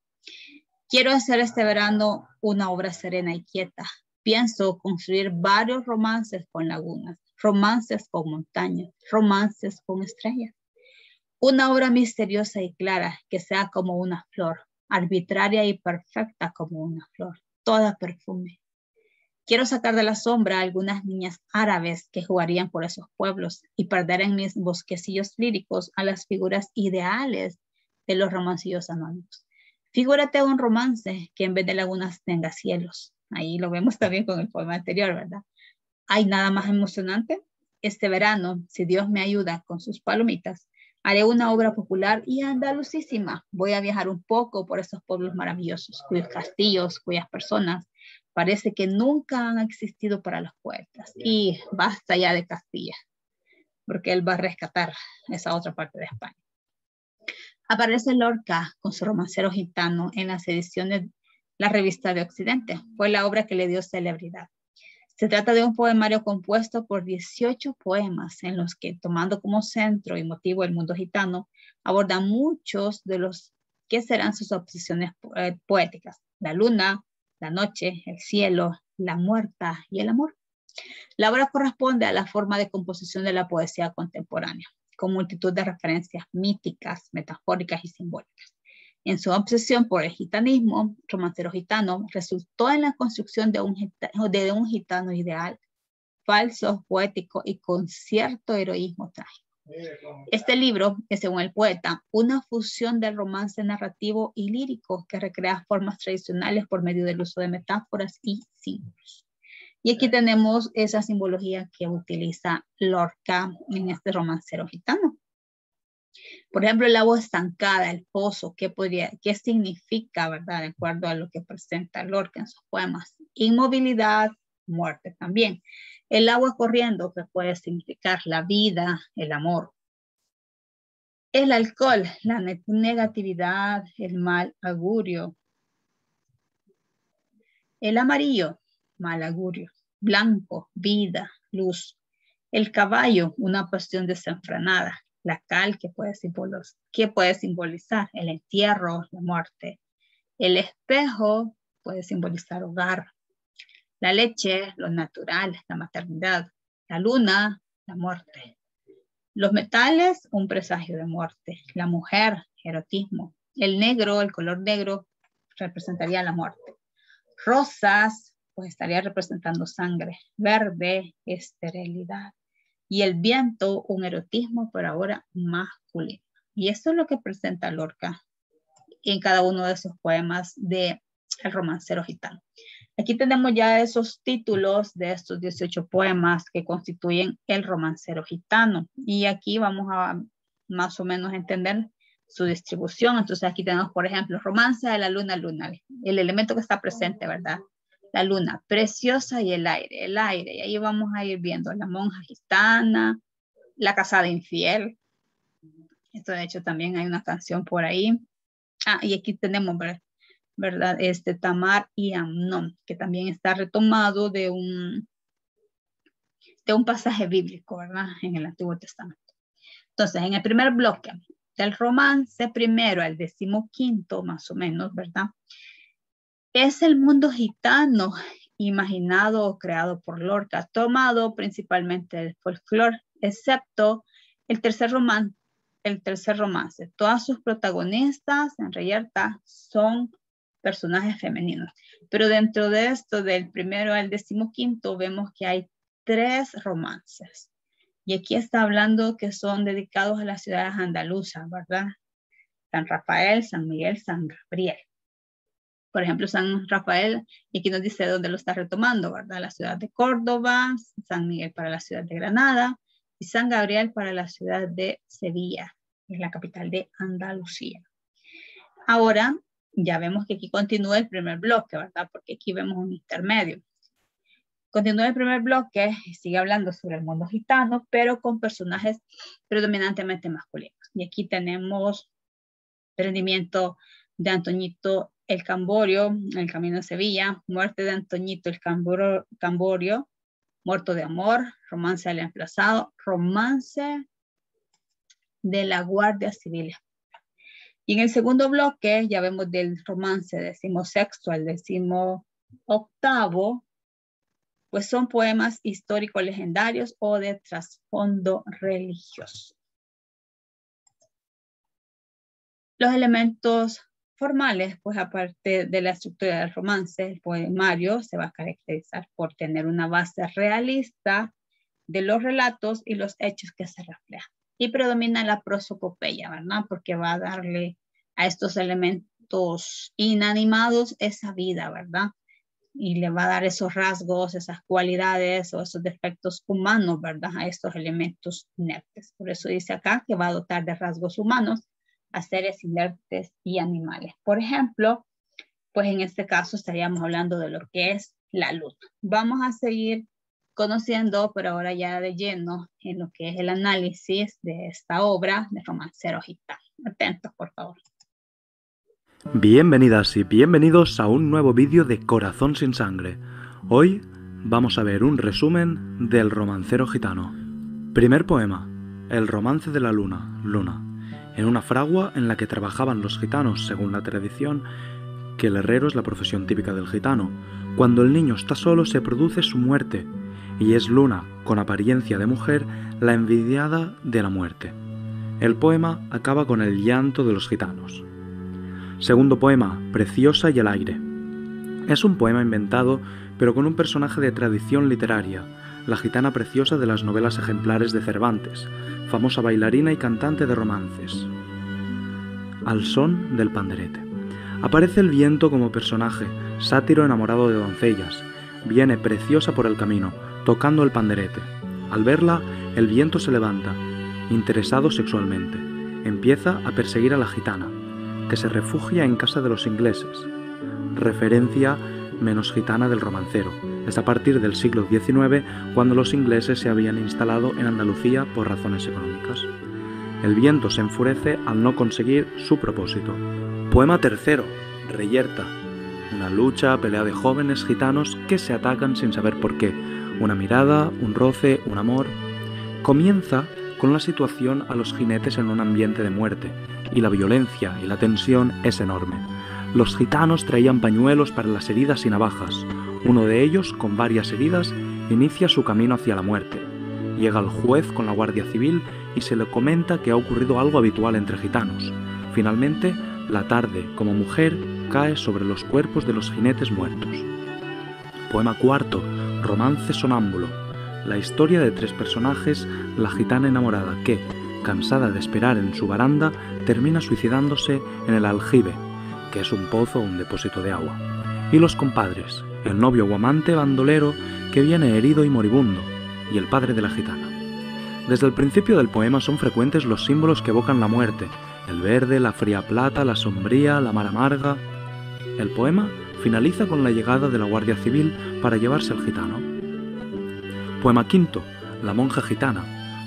quiero hacer este verano una obra serena y quieta. Pienso construir varios romances con lagunas, romances con montañas, romances con estrellas. Una obra misteriosa y clara que sea como una flor, arbitraria y perfecta como una flor, toda perfume. Quiero sacar de la sombra a algunas niñas árabes que jugarían por esos pueblos y perder en mis bosquecillos líricos a las figuras ideales de los romancillos anónimos. Figúrate un romance que en vez de lagunas tenga cielos. Ahí lo vemos también con el poema anterior, ¿verdad? ¿Hay nada más emocionante? Este verano, si Dios me ayuda con sus palomitas, Haré una obra popular y andalucísima. Voy a viajar un poco por esos pueblos maravillosos, cuyos castillos, cuyas personas parece que nunca han existido para los poetas. Y basta ya de Castilla, porque él va a rescatar esa otra parte de España. Aparece Lorca con su romancero gitano en las ediciones de la Revista de Occidente. Fue la obra que le dio celebridad. Se trata de un poemario compuesto por 18 poemas en los que, tomando como centro y motivo el mundo gitano, aborda muchos de los que serán sus obsesiones poéticas: la luna, la noche, el cielo, la muerta y el amor. La obra corresponde a la forma de composición de la poesía contemporánea, con multitud de referencias míticas, metafóricas y simbólicas. En su obsesión por el gitanismo, Romancero Gitano resultó en la construcción de un gitano ideal, falso, poético y con cierto heroísmo trágico. Este libro es, según el poeta, una fusión del romance narrativo y lírico que recrea formas tradicionales por medio del uso de metáforas y símbolos. Y aquí tenemos esa simbología que utiliza Lorca en este Romancero Gitano. Por ejemplo, el agua estancada, el pozo, ¿qué significa, verdad? De acuerdo a lo que presenta Lorca en sus poemas. Inmovilidad, muerte también. El agua corriendo, que puede significar la vida, el amor. El alcohol, la negatividad, el mal augurio. El amarillo, mal augurio. Blanco, vida, luz. El caballo, una pasión desenfrenada. La cal, que puede simbolizar el entierro, la muerte. El espejo puede simbolizar hogar. La leche, lo natural, la maternidad. La luna, la muerte. Los metales, un presagio de muerte. La mujer, erotismo. El negro, el color negro, representaría la muerte. Rosas, pues estaría representando sangre. Verde, esterilidad. Y el viento, un erotismo, pero ahora masculino. Y eso es lo que presenta Lorca en cada uno de esos poemas de El Romancero Gitano. Aquí tenemos ya esos títulos de estos 18 poemas que constituyen El Romancero Gitano. Y aquí vamos a más o menos entender su distribución. Entonces aquí tenemos, por ejemplo, Romance de la Luna Lunar. El elemento que está presente, ¿verdad? La luna preciosa y el aire. Y ahí vamos a ir viendo la monja gitana, la casada infiel. Esto de hecho también hay una canción por ahí. Y aquí tenemos, ¿verdad? Tamar y Amnón, que también está retomado de un pasaje bíblico, ¿verdad? En el Antiguo Testamento. Entonces, en el primer bloque del romance primero al 15º, más o menos, ¿verdad? Es el mundo gitano imaginado o creado por Lorca, tomado principalmente del folclore, excepto el tercer romance. Todas sus protagonistas en Reyerta son personajes femeninos. Pero dentro de esto, del primero al 15º, vemos que hay 3 romances. Y aquí está hablando que son dedicados a las ciudades andaluzas, ¿verdad? San Rafael, San Miguel, San Gabriel. Por ejemplo, San Rafael, y aquí nos dice dónde lo está retomando, ¿verdad? La ciudad de Córdoba, San Miguel para la ciudad de Granada y San Gabriel para la ciudad de Sevilla, que es la capital de Andalucía. Ahora, ya vemos que aquí continúa el primer bloque, ¿verdad? Porque aquí vemos un intermedio. Continúa el primer bloque y sigue hablando sobre el mundo gitano, pero con personajes predominantemente masculinos. Y aquí tenemos el rendimiento de Antoñito el Camborio, El Camino a Sevilla, Muerte de Antoñito el Camborio, Muerto de Amor, Romance del Emplazado, Romance de la Guardia Civil. Y en el segundo bloque ya vemos del romance 16º al 18º, pues son poemas históricos legendarios o de trasfondo religioso. Los elementos formales, pues aparte de la estructura del romance, el poemario se va a caracterizar por tener una base realista de los relatos y los hechos que se reflejan. Y predomina la prosopopeya, ¿verdad? Porque va a darle a estos elementos inanimados esa vida, ¿verdad? y le va a dar esos rasgos, esas cualidades o esos defectos humanos, ¿verdad? A estos elementos inertes. Por eso dice acá que va a dotar de rasgos humanos a seres inertes y animales. Por ejemplo, pues en este caso estaríamos hablando de lo que es la luna. Vamos a seguir conociendo, pero ahora ya de lleno, en lo que es el análisis de esta obra de Romancero Gitano. Atentos, por favor. Bienvenidas y bienvenidos a un nuevo vídeo de Corazón sin Sangre. Hoy vamos a ver un resumen del Romancero Gitano. Primer poema, El romance de la luna, Luna. En una fragua en la que trabajaban los gitanos, según la tradición, que el herrero es la profesión típica del gitano. Cuando el niño está solo se produce su muerte, y es Luna, con apariencia de mujer, la envidiada de la muerte. El poema acaba con el llanto de los gitanos. Segundo poema, Preciosa y el aire. Es un poema inventado, pero con un personaje de tradición literaria, la gitana preciosa de las novelas ejemplares de Cervantes, famosa bailarina y cantante de romances. Al son del panderete. Aparece el viento como personaje, sátiro enamorado de doncellas. Viene preciosa por el camino, tocando el panderete. Al verla, el viento se levanta, interesado sexualmente. Empieza a perseguir a la gitana, que se refugia en casa de los ingleses. Referencia menos gitana del romancero. Es a partir del siglo XIX cuando los ingleses se habían instalado en Andalucía por razones económicas. El viento se enfurece al no conseguir su propósito. Poema tercero, Reyerta. Una lucha, pelea de jóvenes gitanos que se atacan sin saber por qué. Una mirada, un roce, un amor. Comienza con la situación a los jinetes en un ambiente de muerte, y la violencia y la tensión es enorme. Los gitanos traían pañuelos para las heridas y navajas. Uno de ellos, con varias heridas, inicia su camino hacia la muerte. Llega el juez con la Guardia Civil y se le comenta que ha ocurrido algo habitual entre gitanos. Finalmente, la tarde, como mujer, cae sobre los cuerpos de los jinetes muertos. Poema cuarto, Romance sonámbulo. La historia de tres personajes, la gitana enamorada que, cansada de esperar en su baranda, termina suicidándose en el aljibe, que es un pozo o un depósito de agua. Y los compadres, el novio o amante bandolero que viene herido y moribundo, y el padre de la gitana. Desde el principio del poema son frecuentes los símbolos que evocan la muerte: el verde, la fría plata, la sombría, la mar amarga. El poema finaliza con la llegada de la Guardia Civil para llevarse al gitano. Poema quinto, La monja gitana.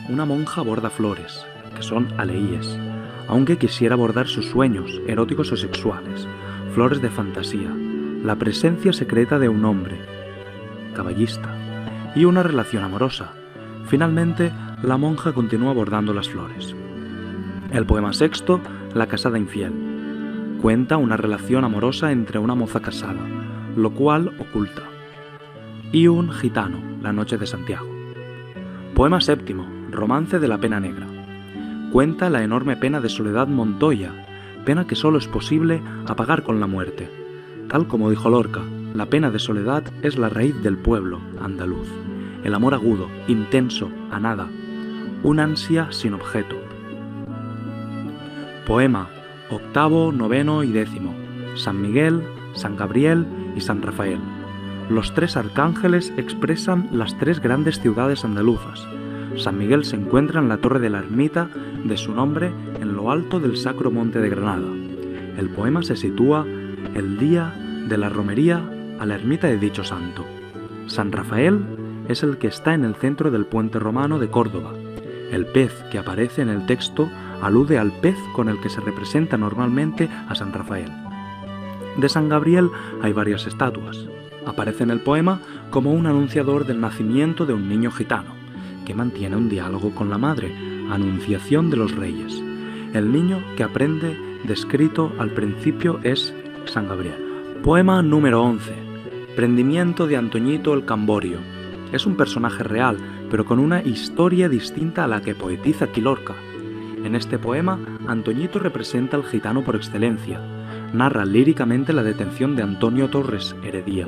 Una monja borda flores, que son aleíes, aunque quisiera bordar sus sueños, eróticos o sexuales, flores de fantasía, la presencia secreta de un hombre, caballista, y una relación amorosa. Finalmente, la monja continúa bordando las flores. El poema sexto, La casada infiel. Cuenta una relación amorosa entre una moza casada, lo cual oculta, y un gitano, La noche de Santiago. Poema séptimo, Romance de la pena negra. Cuenta la enorme pena de Soledad Montoya, pena que solo es posible apagar con la muerte. Tal como dijo Lorca, la pena de soledad es la raíz del pueblo andaluz. El amor agudo, intenso, a nada, un ansia sin objeto. Poema octavo, noveno y décimo, San Miguel, San Gabriel y San Rafael. Los tres arcángeles expresan las tres grandes ciudades andaluzas. San Miguel se encuentra en la torre de la ermita de su nombre en lo alto del Sacro Monte de Granada. El poema se sitúa el día de la romería a la ermita de dicho santo. San Rafael es el que está en el centro del puente romano de Córdoba. El pez que aparece en el texto alude al pez con el que se representa normalmente a San Rafael. De San Gabriel hay varias estatuas. Aparece en el poema como un anunciador del nacimiento de un niño gitano, que mantiene un diálogo con la madre, anunciación de los reyes. El niño que aprende, descrito al principio, es San Gabriel. Poema número 11. Prendimiento de Antoñito el Camborio. Es un personaje real, pero con una historia distinta a la que poetiza Lorca. En este poema, Antoñito representa al gitano por excelencia. Narra líricamente la detención de Antonio Torres Heredia,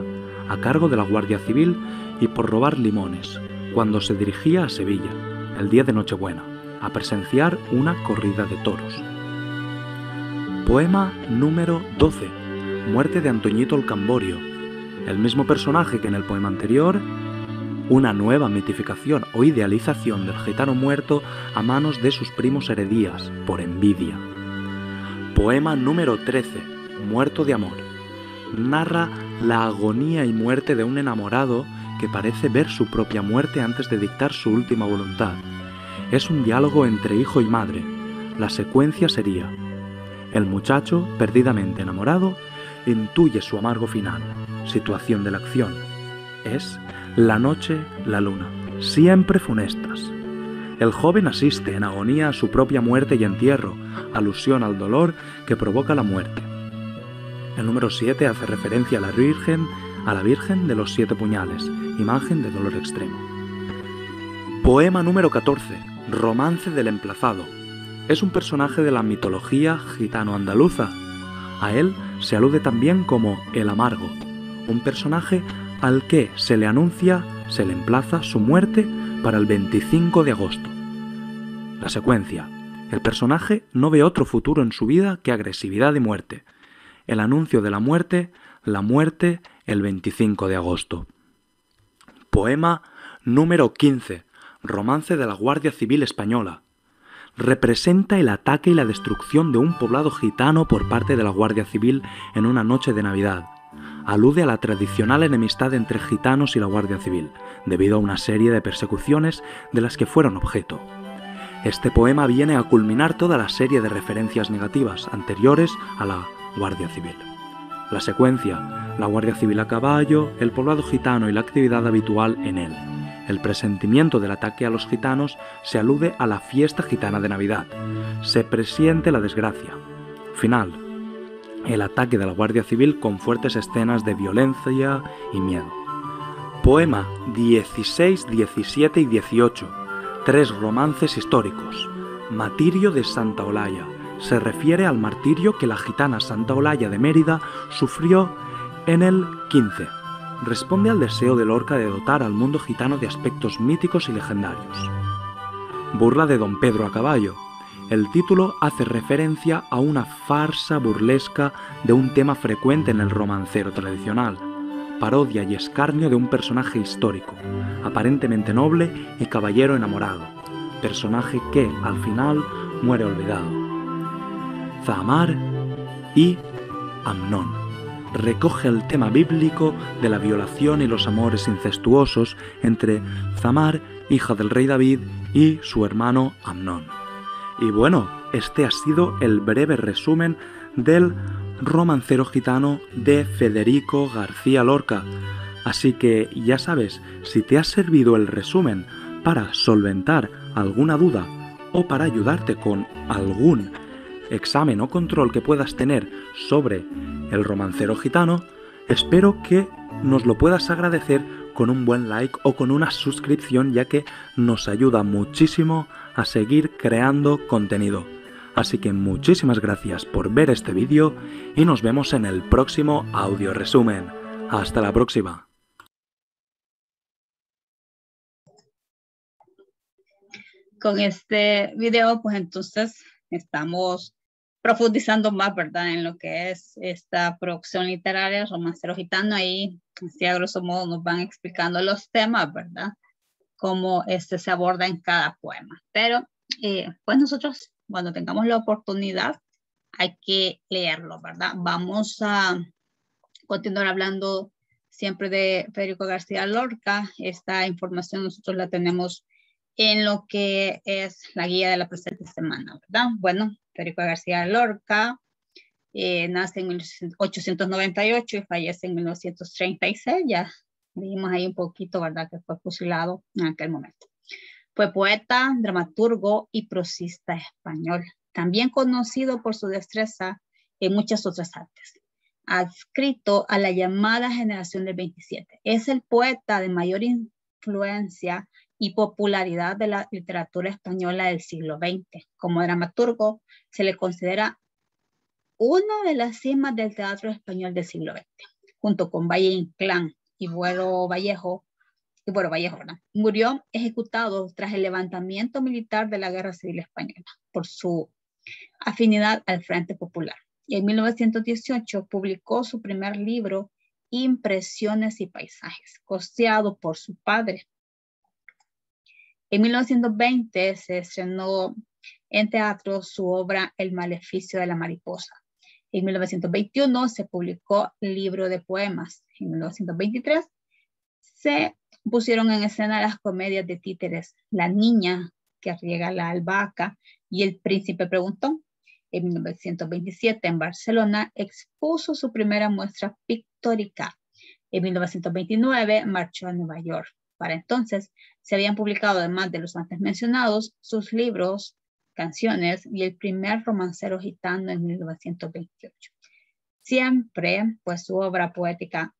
a cargo de la Guardia Civil y por robar limones, cuando se dirigía a Sevilla, el día de Nochebuena, a presenciar una corrida de toros. Poema número 12. Muerte de Antoñito el Camborio. El mismo personaje que en el poema anterior, una nueva mitificación o idealización del gitano muerto a manos de sus primos heredías, por envidia. Poema número 13, Muerto de amor. Narra la agonía y muerte de un enamorado que parece ver su propia muerte antes de dictar su última voluntad. Es un diálogo entre hijo y madre. La secuencia sería: el muchacho, perdidamente enamorado, intuye su amargo final. Situación de la acción es la noche, la luna, siempre funestas. El joven asiste en agonía a su propia muerte y entierro, alusión al dolor que provoca la muerte. El número 7 hace referencia a la Virgen de los 7 puñales, imagen de dolor extremo. Poema número 14, Romance del emplazado. Es un personaje de la mitología gitano-andaluza. A él se alude también como el amargo, un personaje al que se le emplaza su muerte para el 25 de agosto. La secuencia: el personaje no ve otro futuro en su vida que agresividad y muerte. El anuncio de la muerte el 25 de agosto. Poema número 15, Romance de la Guardia Civil Española. Representa el ataque y la destrucción de un poblado gitano por parte de la Guardia Civil en una noche de Navidad. Alude a la tradicional enemistad entre gitanos y la Guardia Civil, debido a una serie de persecuciones de las que fueron objeto. Este poema viene a culminar toda la serie de referencias negativas anteriores a la Guardia Civil. La secuencia: la Guardia Civil a caballo, el poblado gitano y la actividad habitual en él. El presentimiento del ataque a los gitanos se alude a la fiesta gitana de Navidad. Se presiente la desgracia. Final: el ataque de la Guardia Civil con fuertes escenas de violencia y miedo. Poema 16, 17 y 18. 3 romances históricos. Martirio de Santa Olalla. Se refiere al martirio que la gitana Santa Olalla de Mérida sufrió en el 15. Responde al deseo de Lorca de dotar al mundo gitano de aspectos míticos y legendarios. Burla de Don Pedro a caballo. El título hace referencia a una farsa burlesca de un tema frecuente en el romancero tradicional, parodia y escarnio de un personaje histórico, aparentemente noble y caballero enamorado, personaje que, al final, muere olvidado. Zahmar y Amnón. Recoge el tema bíblico de la violación y los amores incestuosos entre Zahmar, hija del rey David, y su hermano Amnón. Y bueno, este ha sido el breve resumen del romancero gitano de Federico García Lorca. Así que ya sabes, si te ha servido el resumen para solventar alguna duda o para ayudarte con algún examen o control que puedas tener sobre el romancero gitano, espero que nos lo puedas agradecer con un buen like o con una suscripción, ya que nos ayuda muchísimo a seguir creando contenido. Así que muchísimas gracias por ver este vídeo y nos vemos en el próximo audio resumen. Hasta la próxima. Con este video, pues entonces estamos profundizando más, ¿verdad? En lo que es esta producción literaria, Romancero Gitano. Ahí, así a grosso modo, nos van explicando los temas, ¿verdad? Cómo se aborda en cada poema. Pero, pues nosotros, cuando tengamos la oportunidad, hay que leerlo, ¿verdad? Vamos a continuar hablando siempre de Federico García Lorca. Esta información nosotros la tenemos en lo que es la guía de la presente semana, ¿verdad? Bueno, Federico García Lorca nace en 1898 y fallece en 1936. Ya vimos ahí un poquito, ¿verdad? Que fue fusilado en aquel momento. Fue poeta, dramaturgo y prosista español, también conocido por su destreza en muchas otras artes. Adscrito a la llamada generación del 27. Es el poeta de mayor influencia y popularidad de la literatura española del siglo XX. Como dramaturgo, se le considera una de las cimas del teatro español del siglo XX, junto con Valle Inclán y Buero Vallejo, ¿verdad? Murió ejecutado tras el levantamiento militar de la Guerra Civil Española por su afinidad al Frente Popular. Y en 1918 publicó su primer libro, Impresiones y paisajes, costeado por su padre. En 1920 se estrenó en teatro su obra El maleficio de la mariposa. En 1921 se publicó Libro de poemas. En 1923 se pusieron en escena las comedias de títeres La niña que riega la albahaca y El príncipe preguntó. En 1927 en Barcelona expuso su primera muestra pictórica. En 1929 marchó a Nueva York. Para entonces se habían publicado, además de los antes mencionados, sus libros, canciones y el primer romancero gitano en 1928. Siempre, pues, su obra poética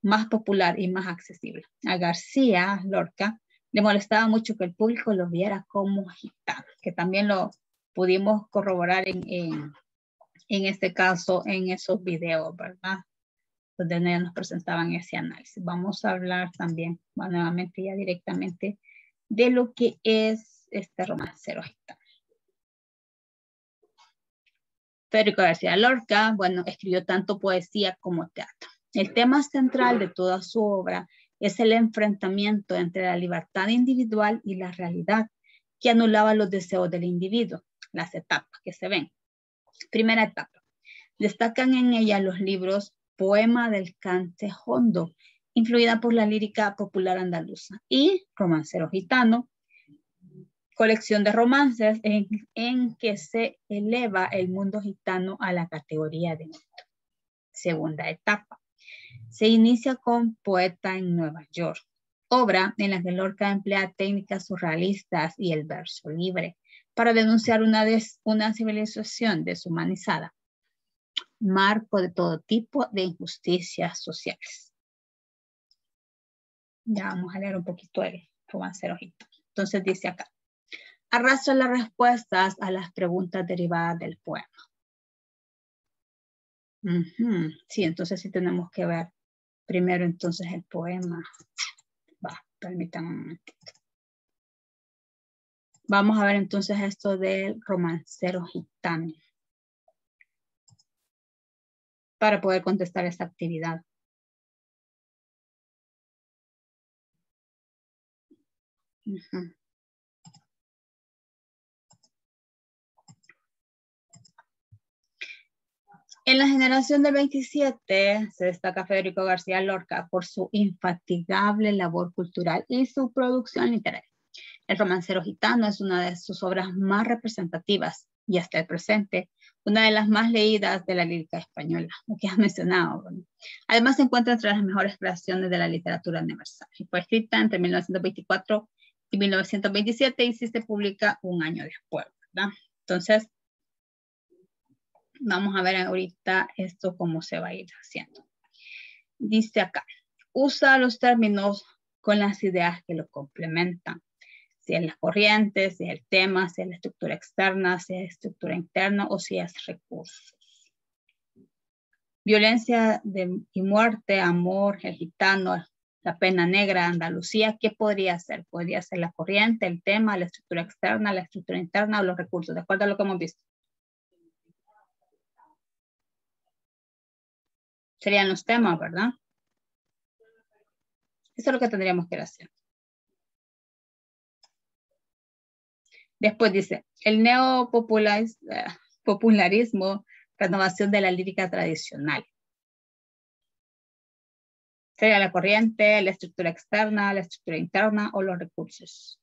más popular y más accesible. A García Lorca le molestaba mucho que el público lo viera como gitano, que también lo pudimos corroborar en este caso, en esos videos, ¿verdad? Donde nos presentaban ese análisis. Vamos a hablar también, nuevamente ya directamente, de lo que es este romancero gitano. Federico García Lorca, bueno, escribió tanto poesía como teatro. El tema central de toda su obra es el enfrentamiento entre la libertad individual y la realidad, que anulaba los deseos del individuo, las etapas que se ven. Primera etapa. Destacan en ella los libros Poema del Cante Hondo, influida por la lírica popular andaluza, y Romancero Gitano, colección de romances en que se eleva el mundo gitano a la categoría de mito. Segunda etapa. Se inicia con Poeta en Nueva York, obra en la que Lorca emplea técnicas surrealistas y el verso libre para denunciar una civilización deshumanizada, marco de todo tipo de injusticias sociales. Ya vamos a leer un poquito el romancero gitano. Entonces dice acá: arrastra las respuestas a las preguntas derivadas del poema. Sí, entonces sí tenemos que ver primero entonces el poema. Permítanme un momentito. Vamos a ver entonces esto del romancero gitano para poder contestar esta actividad. En la generación del 27 se destaca Federico García Lorca por su infatigable labor cultural y su producción literaria. El romancero gitano es una de sus obras más representativas y hasta el presente una de las más leídas de la lírica española, lo que has mencionado. Bueno. Además se encuentra entre las mejores creaciones de la literatura universal. Fue escrita entre 1924 y 1927 y sí se publica un año después, ¿verdad? Entonces, vamos a ver ahorita esto cómo se va a ir haciendo. Dice acá, usa los términos con las ideas que lo complementan. Si es la corriente, si es el tema, si es la estructura externa, si es estructura interna o si es recursos. Violencia y muerte, amor, el gitano, la pena negra, Andalucía, ¿qué podría ser? Podría ser la corriente, el tema, la estructura externa, la estructura interna o los recursos, de acuerdo a lo que hemos visto. Serían los temas, ¿verdad? Eso es lo que tendríamos que hacer. Después dice, el neopopularismo, renovación de la lírica tradicional. Sería la corriente, la estructura externa, la estructura interna o los recursos.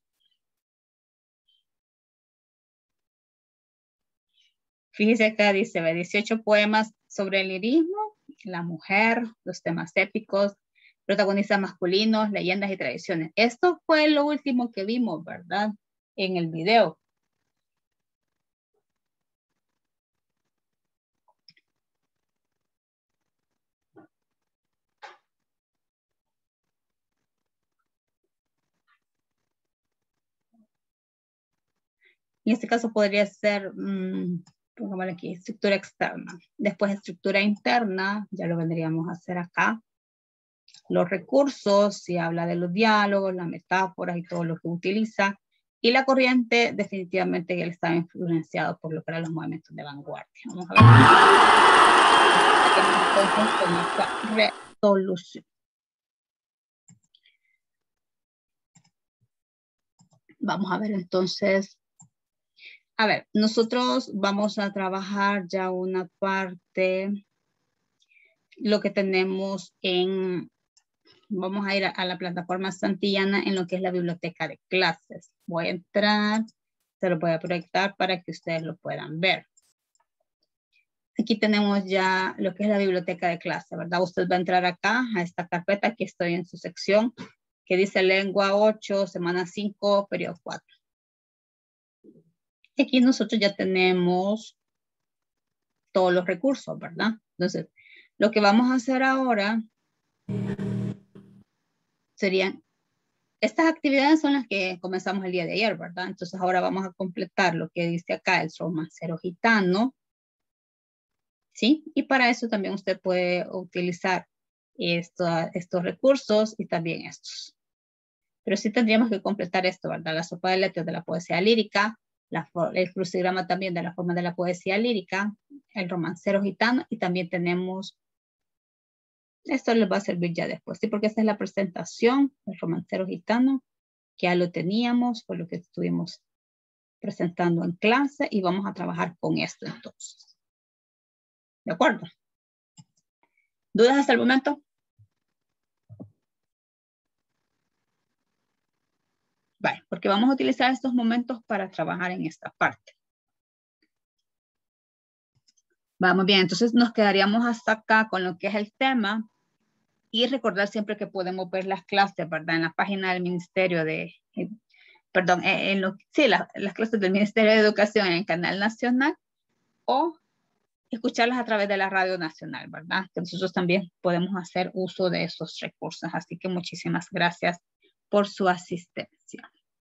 Fíjese acá, dice, 18 poemas sobre el lirismo, la mujer, los temas épicos, protagonistas masculinos, leyendas y tradiciones. Esto fue lo último que vimos, ¿verdad? En el video. En este caso podría ser, pongámosle aquí, estructura externa. Después estructura interna, ya lo vendríamos a hacer acá. Los recursos, si habla de los diálogos, las metáforas y todo lo que utiliza. Y la corriente, definitivamente él estaba influenciado por lo que eran los movimientos de vanguardia. Vamos a ver. solución. Vamos a ver entonces. A ver, nosotros vamos a trabajar ya una parte, lo que tenemos en, vamos a ir a la plataforma Santillana en lo que es la biblioteca de clases. Voy a entrar, se lo voy a proyectar para que ustedes lo puedan ver. Aquí tenemos ya lo que es la biblioteca de clase, ¿verdad? Usted va a entrar acá, a esta carpeta, aquí estoy en su sección, que dice lengua 8, semana 5, periodo 4. Aquí nosotros ya tenemos todos los recursos, ¿verdad? Entonces, lo que vamos a hacer ahora serían, estas actividades son las que comenzamos el día de ayer, ¿verdad? Entonces ahora vamos a completar lo que dice acá, el romancero gitano, ¿sí? Y para eso también usted puede utilizar estos recursos y también estos. Pero sí tendríamos que completar esto, ¿verdad? La sopa de letras de la poesía lírica, el crucigrama también de la forma de la poesía lírica, el romancero gitano, y también tenemos, esto les va a servir ya después, ¿sí? Porque esta es la presentación del romancero gitano, que ya lo teníamos, fue lo que estuvimos presentando en clase, y vamos a trabajar con esto entonces. ¿De acuerdo? ¿Dudas hasta el momento? Vale, porque vamos a utilizar estos momentos para trabajar en esta parte. Vamos bien, entonces nos quedaríamos hasta acá con lo que es el tema y recordar siempre que podemos ver las clases, ¿verdad? En la página del Ministerio de, perdón, sí, las clases del Ministerio de Educación en el canal nacional o escucharlas a través de la radio nacional, ¿verdad? Que nosotros también podemos hacer uso de esos recursos. Así que muchísimas gracias por su asistencia.